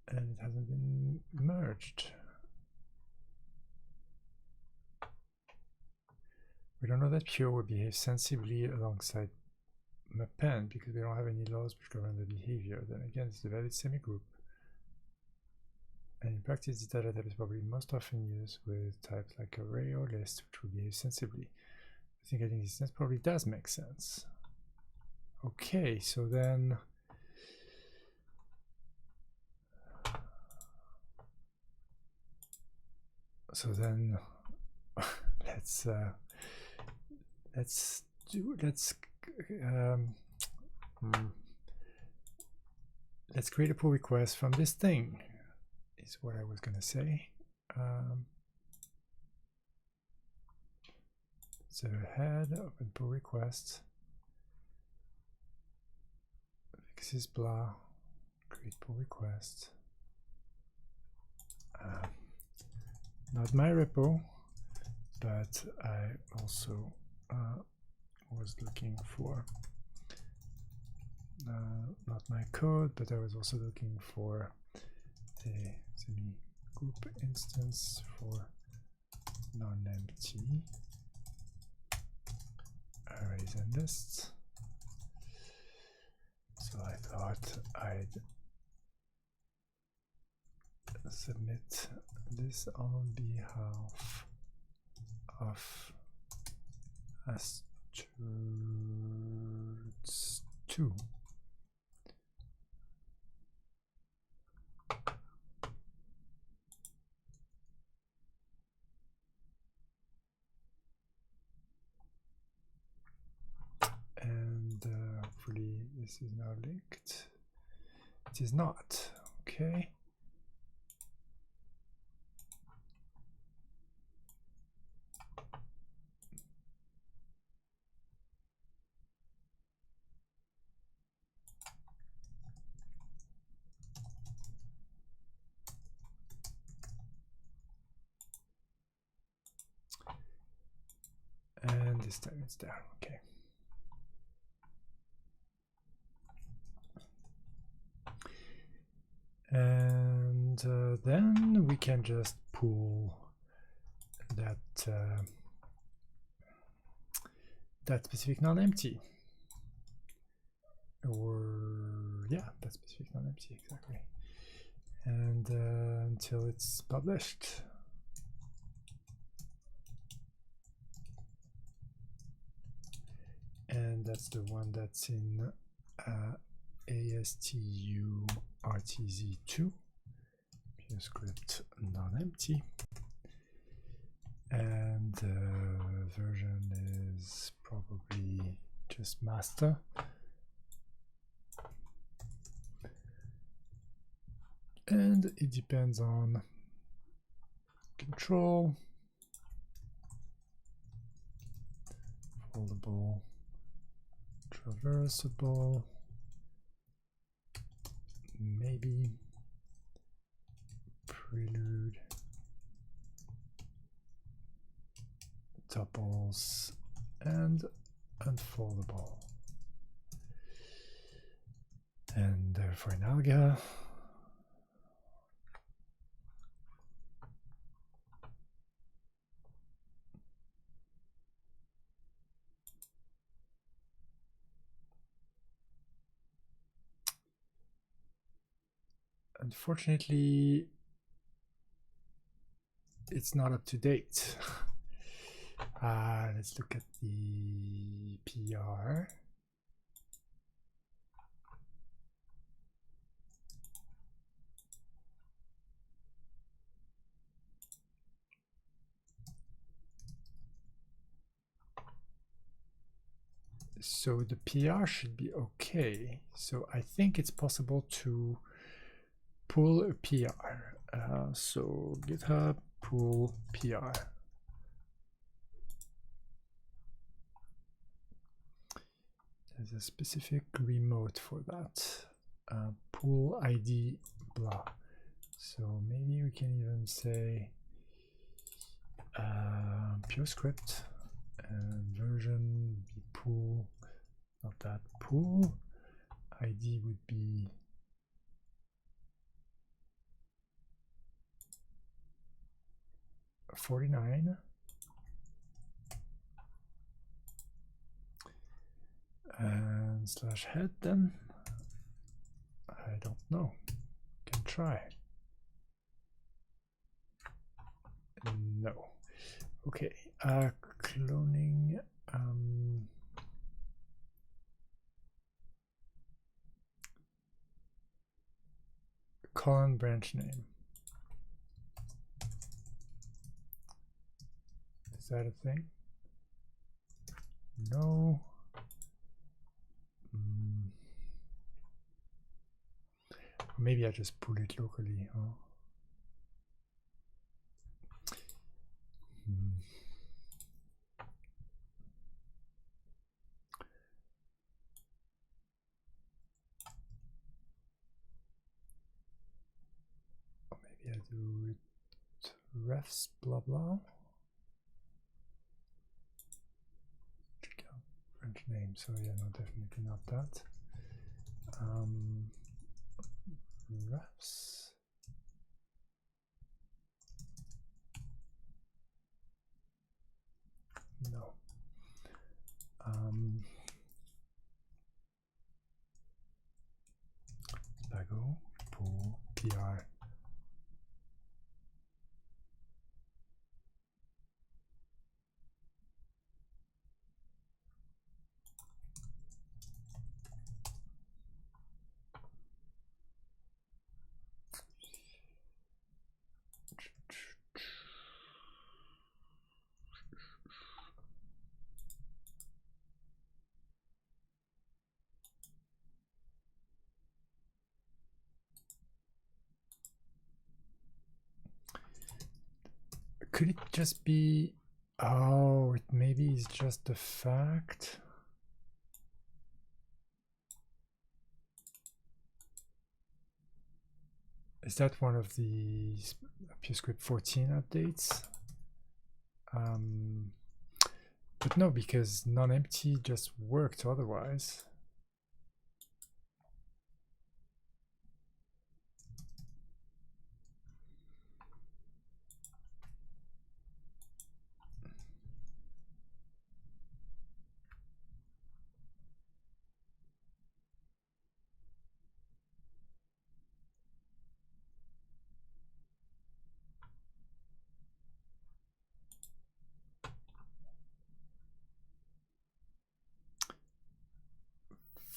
it hasn't been merged. We don't know that Pure will behave sensibly alongside Mappend because we don't have any laws which govern the behavior. Then again, it's a valid semigroup. And in practice, the data type is probably most often used with types like array or list, which will behave sensibly. I think adding this sense probably does make sense. Okay, so then let's create a pull request from this thing, is what I was going to say. So head open pull request, fixes blah, create pull request. Not my repo, but I also was looking for not my code, but I was also looking for a semi-group instance for non-empty arrays and lists. So I thought I'd submit this on behalf of Asterix2. And hopefully this is now linked. It is not. Okay. And this time it's there. Okay. And then we can just pull that that specific non-empty, or yeah, that specific non-empty, exactly, and until it's published. And that's the one that's in ASTU RTZ2, Purescript non-empty. And the version is probably just master. And it depends on control, foldable, traversable, maybe prelude, tuples, and unfoldable. And for an alga, unfortunately, it's not up to date. Let's look at the PR. So the PR should be okay. So I think it's possible to pull a PR. So GitHub pull PR. There's a specific remote for that. Pull ID blah. So maybe we can even say Purescript and version be pull, not that pull. ID would be $49. And slash head then. I don't know. Can try. No. Okay. Cloning. Colon branch name. Is that a thing? No. Maybe I just pull it locally, huh? Or maybe I do it refs blah blah. Check out French name, so yeah, no, definitely not that. Refs. No. Spago pull PR. Could it just be, oh, it maybe is just the fact. Is that one of the Purescript 14 updates? But no, because non-empty just worked otherwise.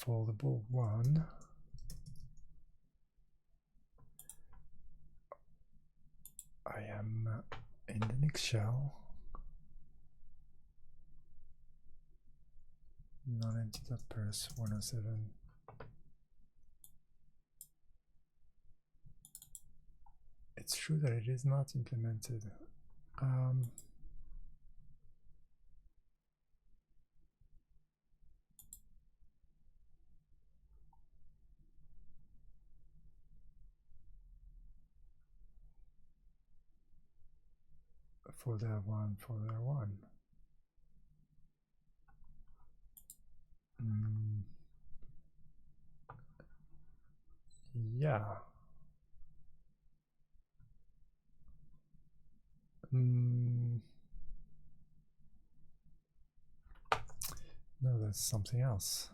Foldable one. I am in the next shell. Non-empty.pers 107. It's true that it is not implemented. Folder one. Yeah. No, that's something else.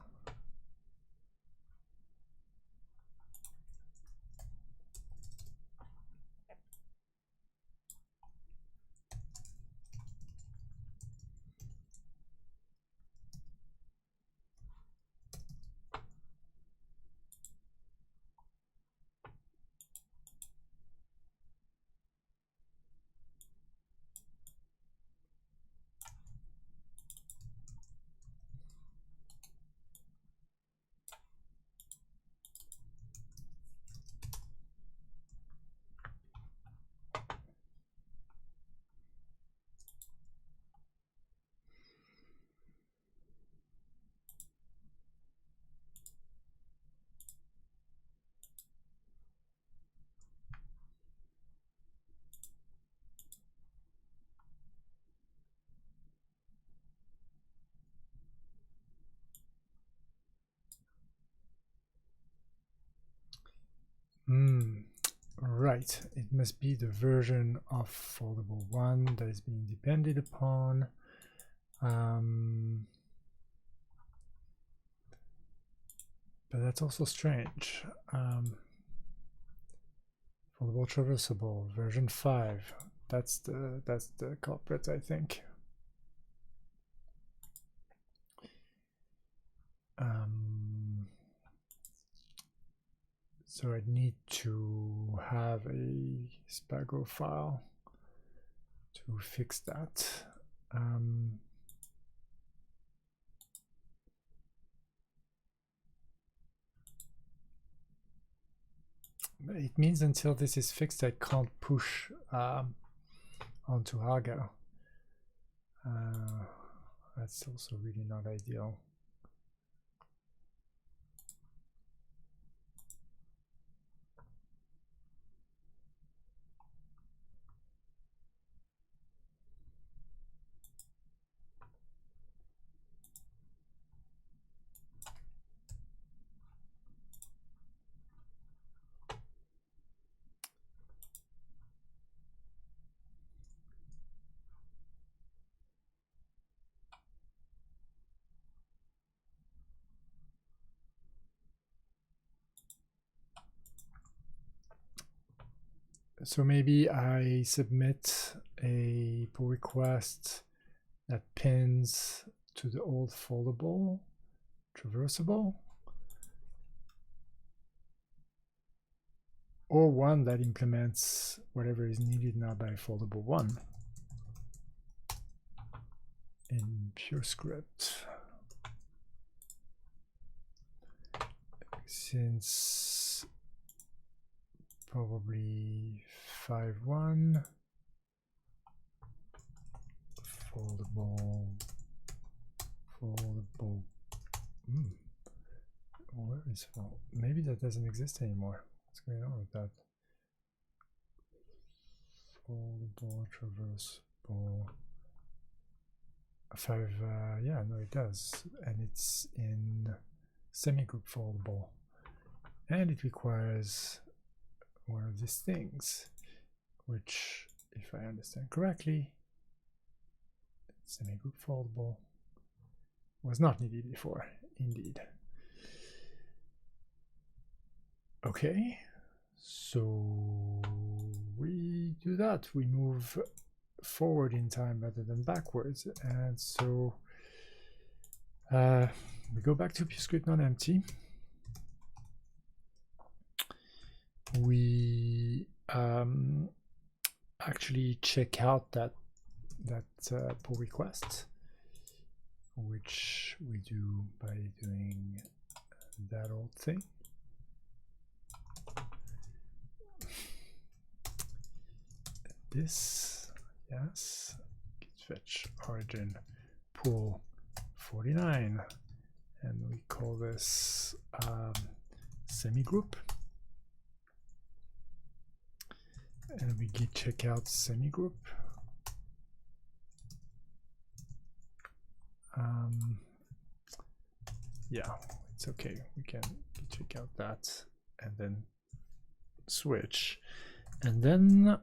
Right, it must be the version of foldable one that is being depended upon. But that's also strange. Foldable traversable version 5. That's the culprit, I think. So I need to have a Spago file to fix that. It means until this is fixed, I can't push onto Argo. That's also really not ideal. So maybe I submit a pull request that pins to the old foldable traversable, or one that implements whatever is needed now by foldable one in Purescript. Since probably 5.1 foldable. Where is fold? Maybe that doesn't exist anymore. What's going on with that? Foldable traversable 5. Yeah, no, it does, and it's in semi-group foldable, and it requires one of these things, which, if I understand correctly, semi-group foldable was not needed before, indeed. Okay, so we do that. We move forward in time rather than backwards, and so we go back to Purescript non-empty. We actually check out that pull request, which we do by doing that old thing. This, yes, git fetch origin pull 49, and we call this semi-group, and we git check out semi-group. Yeah, it's okay. We can check out that and then switch, and then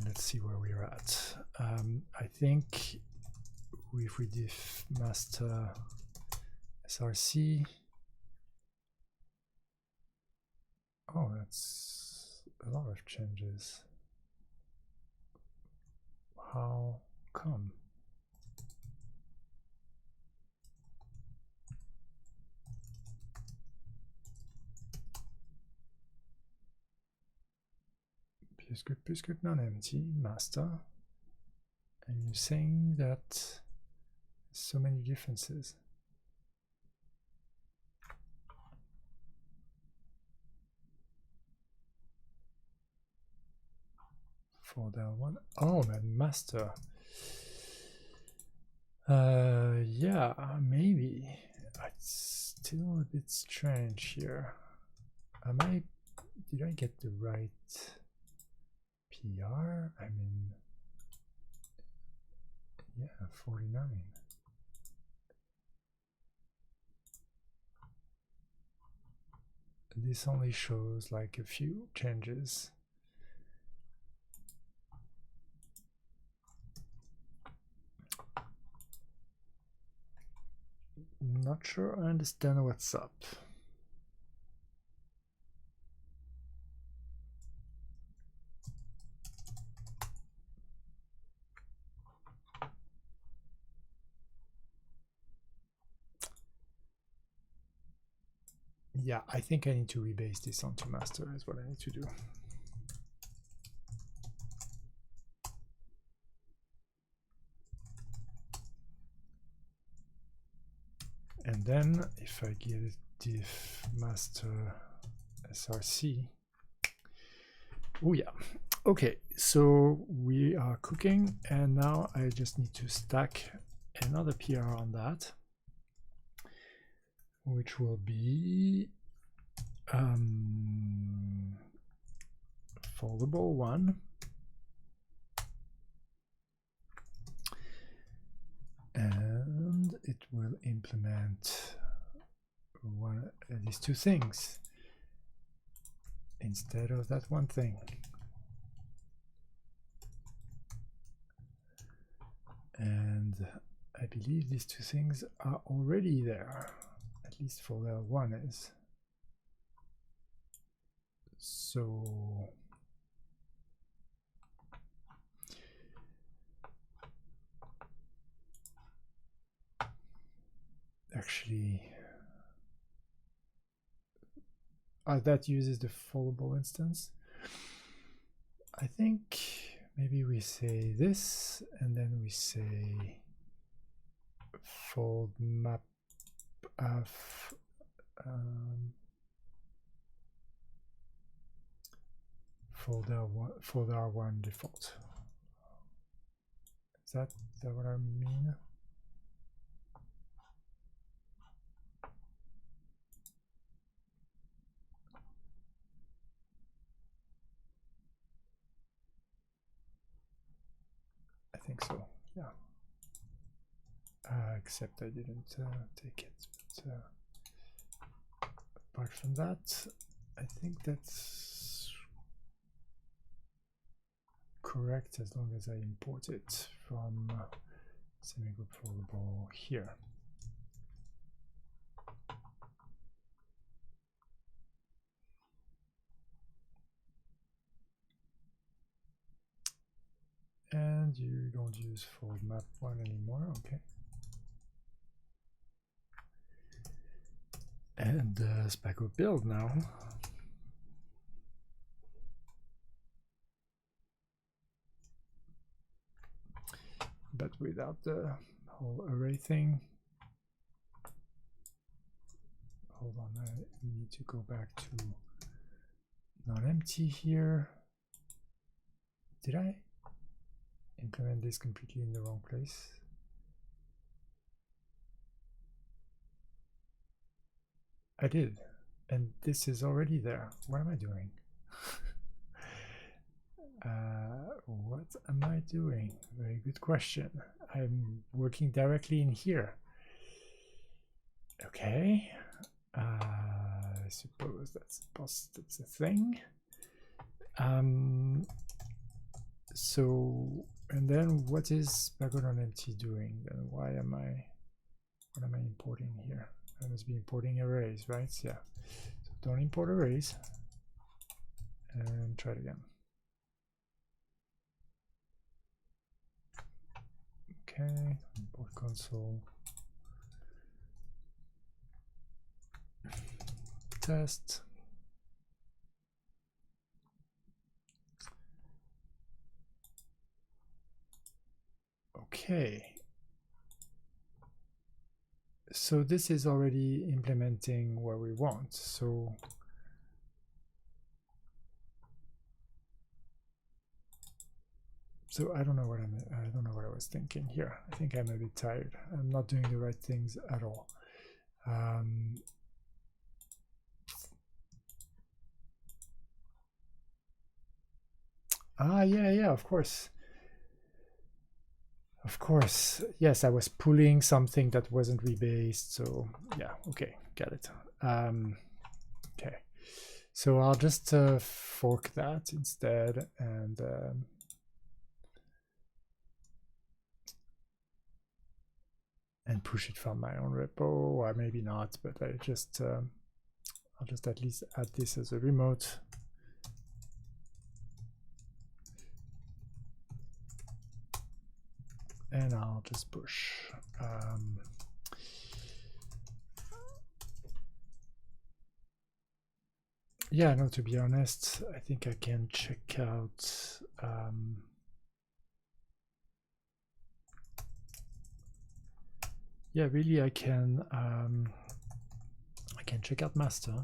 let's see where we're at. I think if we diff master src, oh, that's a lot of changes. How come? Purescript non-empty master, and you're saying that so many differences. For that one, oh, that master. Yeah, maybe it's still a bit strange here. Did I get the right PR? I mean, yeah, 49. but this only shows like a few changes. Not sure I understand what's up. Yeah, I think I need to rebase this onto master is what I need to do. And then if I give it diff master src, oh yeah, okay, so we are cooking, and now I just need to stack another PR on that, which will be foldable one, and it will implement these two things instead of that one thing. And I believe these two things are already there, at least folder one is. So actually that uses the foldable instance. I think maybe we say this, and then we say fold map of folder one default. Is that what I mean? I think so, yeah. Except I didn't take it. But, apart from that, I think that's correct as long as I import it from semigroup foldable here. And you don't use fold map one anymore, okay. And Spago build now. But without the whole array thing. Hold on, I need to go back to non-empty here. Did I implement this completely in the wrong place? I did, and this is already there. What am I doing? What am I doing? Very good question. I'm working directly in here. Okay, I suppose that's a thing. So, and then what is background on empty doing? And what am I importing here? I must be importing arrays, right? Yeah. So don't import arrays. And try it again. Okay, import console. Test. Okay. So this is already implementing what we want. So I don't know what I was thinking here. I think I'm a bit tired. I'm not doing the right things at all. Yeah, of course. Of course, yes, I was pulling something that wasn't rebased, so yeah, okay, got it. Okay, So I'll just fork that instead and push it from my own repo, or maybe not, but I'll just at least add this as a remote. And I'll just push. Yeah, no, to be honest, I think I can check out yeah, really I can check out master.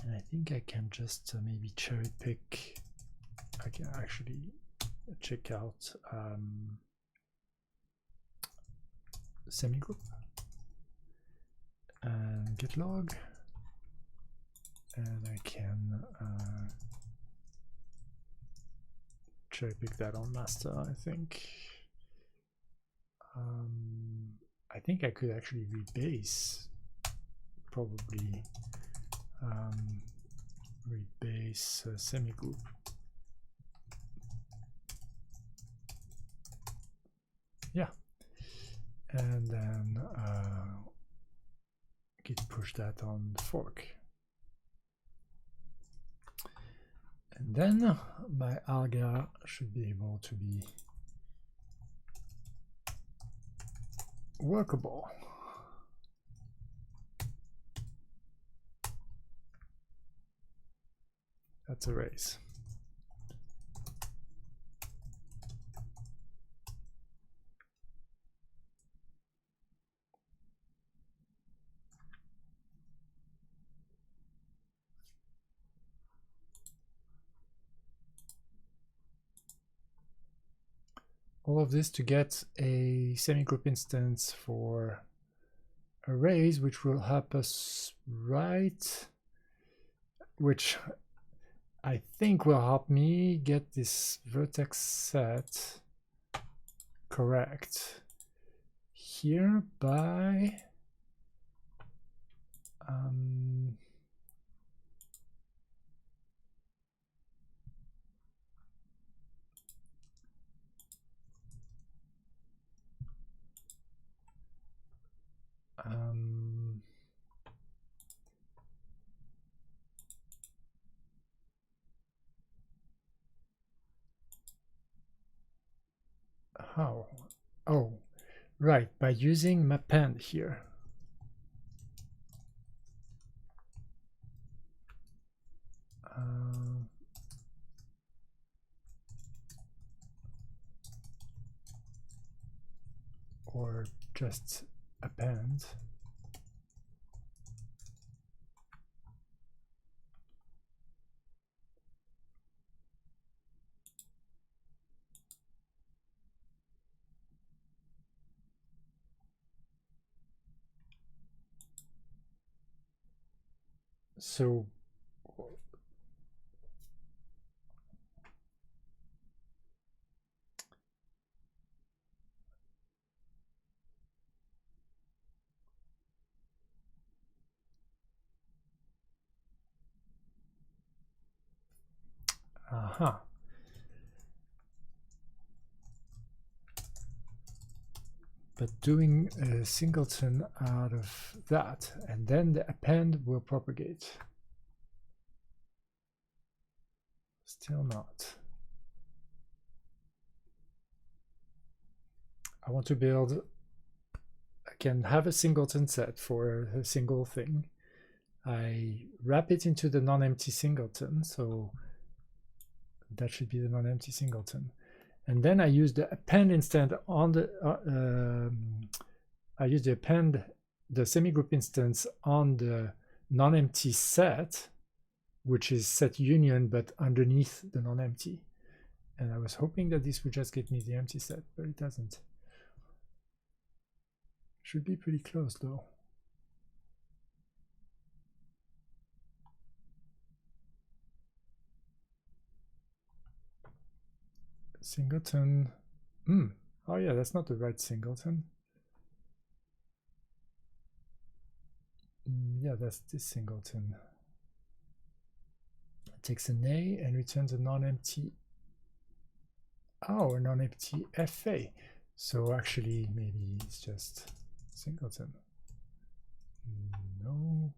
And I think I can just maybe cherry pick. I can actually check out semigroup and git log, and I can cherry pick that on master. I think I could actually rebase, probably rebase semigroup. Yeah, and then git push that on the fork. And then my alga should be able to be workable. That's a raise. All of this to get a semigroup instance for arrays, which will help us write, which I think will help me get this vertex set correct here by how? Oh, right, by using mapend here. Or just append. So but doing a singleton out of that, and then the append will propagate. Still not. I want to build, I can have a singleton set for a single thing. I wrap it into the non-empty singleton, so that should be the non-empty singleton. And then I use the append instead on the, I use the append, the semigroup instance on the non-empty set, which is set union, but underneath the non-empty. And I was hoping that this would just get me the empty set, but it doesn't. Should be pretty close though. Singleton. Oh yeah, that's not the right singleton. Yeah, yeah, that's this singleton. It takes an A and returns a non-empty. Oh, a non-empty FA. So actually, maybe it's just singleton. No.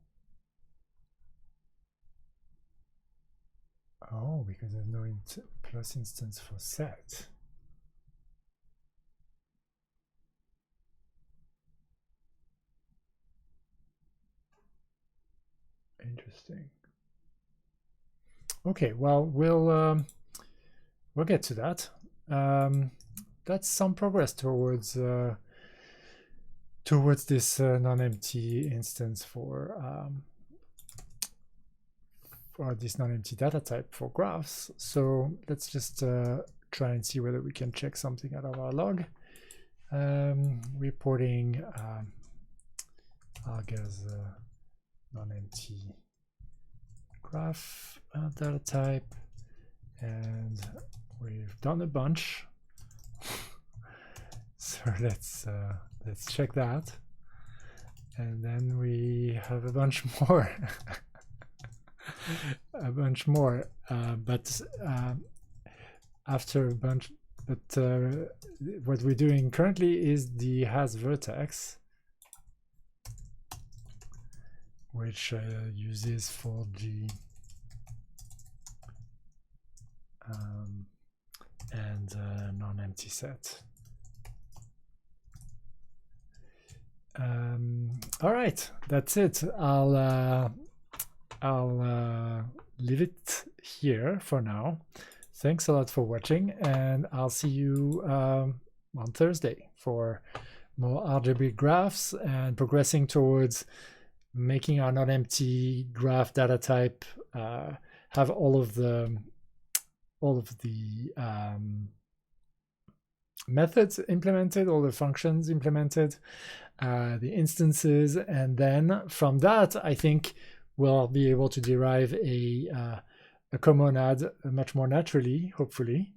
Oh, because there's no plus instance for set. Interesting. Okay, well, we'll get to that. That's some progress towards this non-empty instance for this non-empty data type for graphs. So let's just try and see whether we can check something out of our log. Reporting Arga's non-empty graph data type, and we've done a bunch. So let's check that, and then we have a bunch more. A bunch more, but after a bunch. But what we're doing currently is the has vertex, which uses for G and non-empty set. All right, that's it. I'll leave it here for now. Thanks a lot for watching, and I'll see you on Thursday for more algebraic graphs and progressing towards making our non-empty graph data type have all of the methods implemented, all the functions implemented, the instances, and then from that, I think we'll be able to derive a comonad much more naturally, hopefully,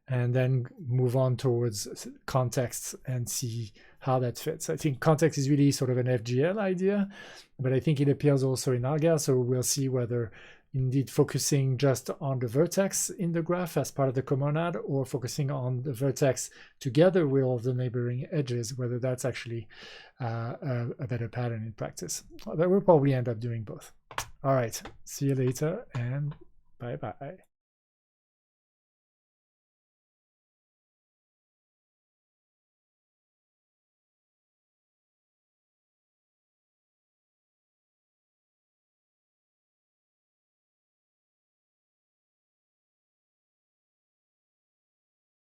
and then move on towards contexts and see how that fits. I think context is really sort of an FGL idea, but I think it appears also in Arga, so we'll see whether indeed focusing just on the vertex in the graph as part of the comonad, or focusing on the vertex together with all the neighboring edges, whether that's actually a better pattern in practice. But we'll probably end up doing both. All right, see you later, and bye-bye.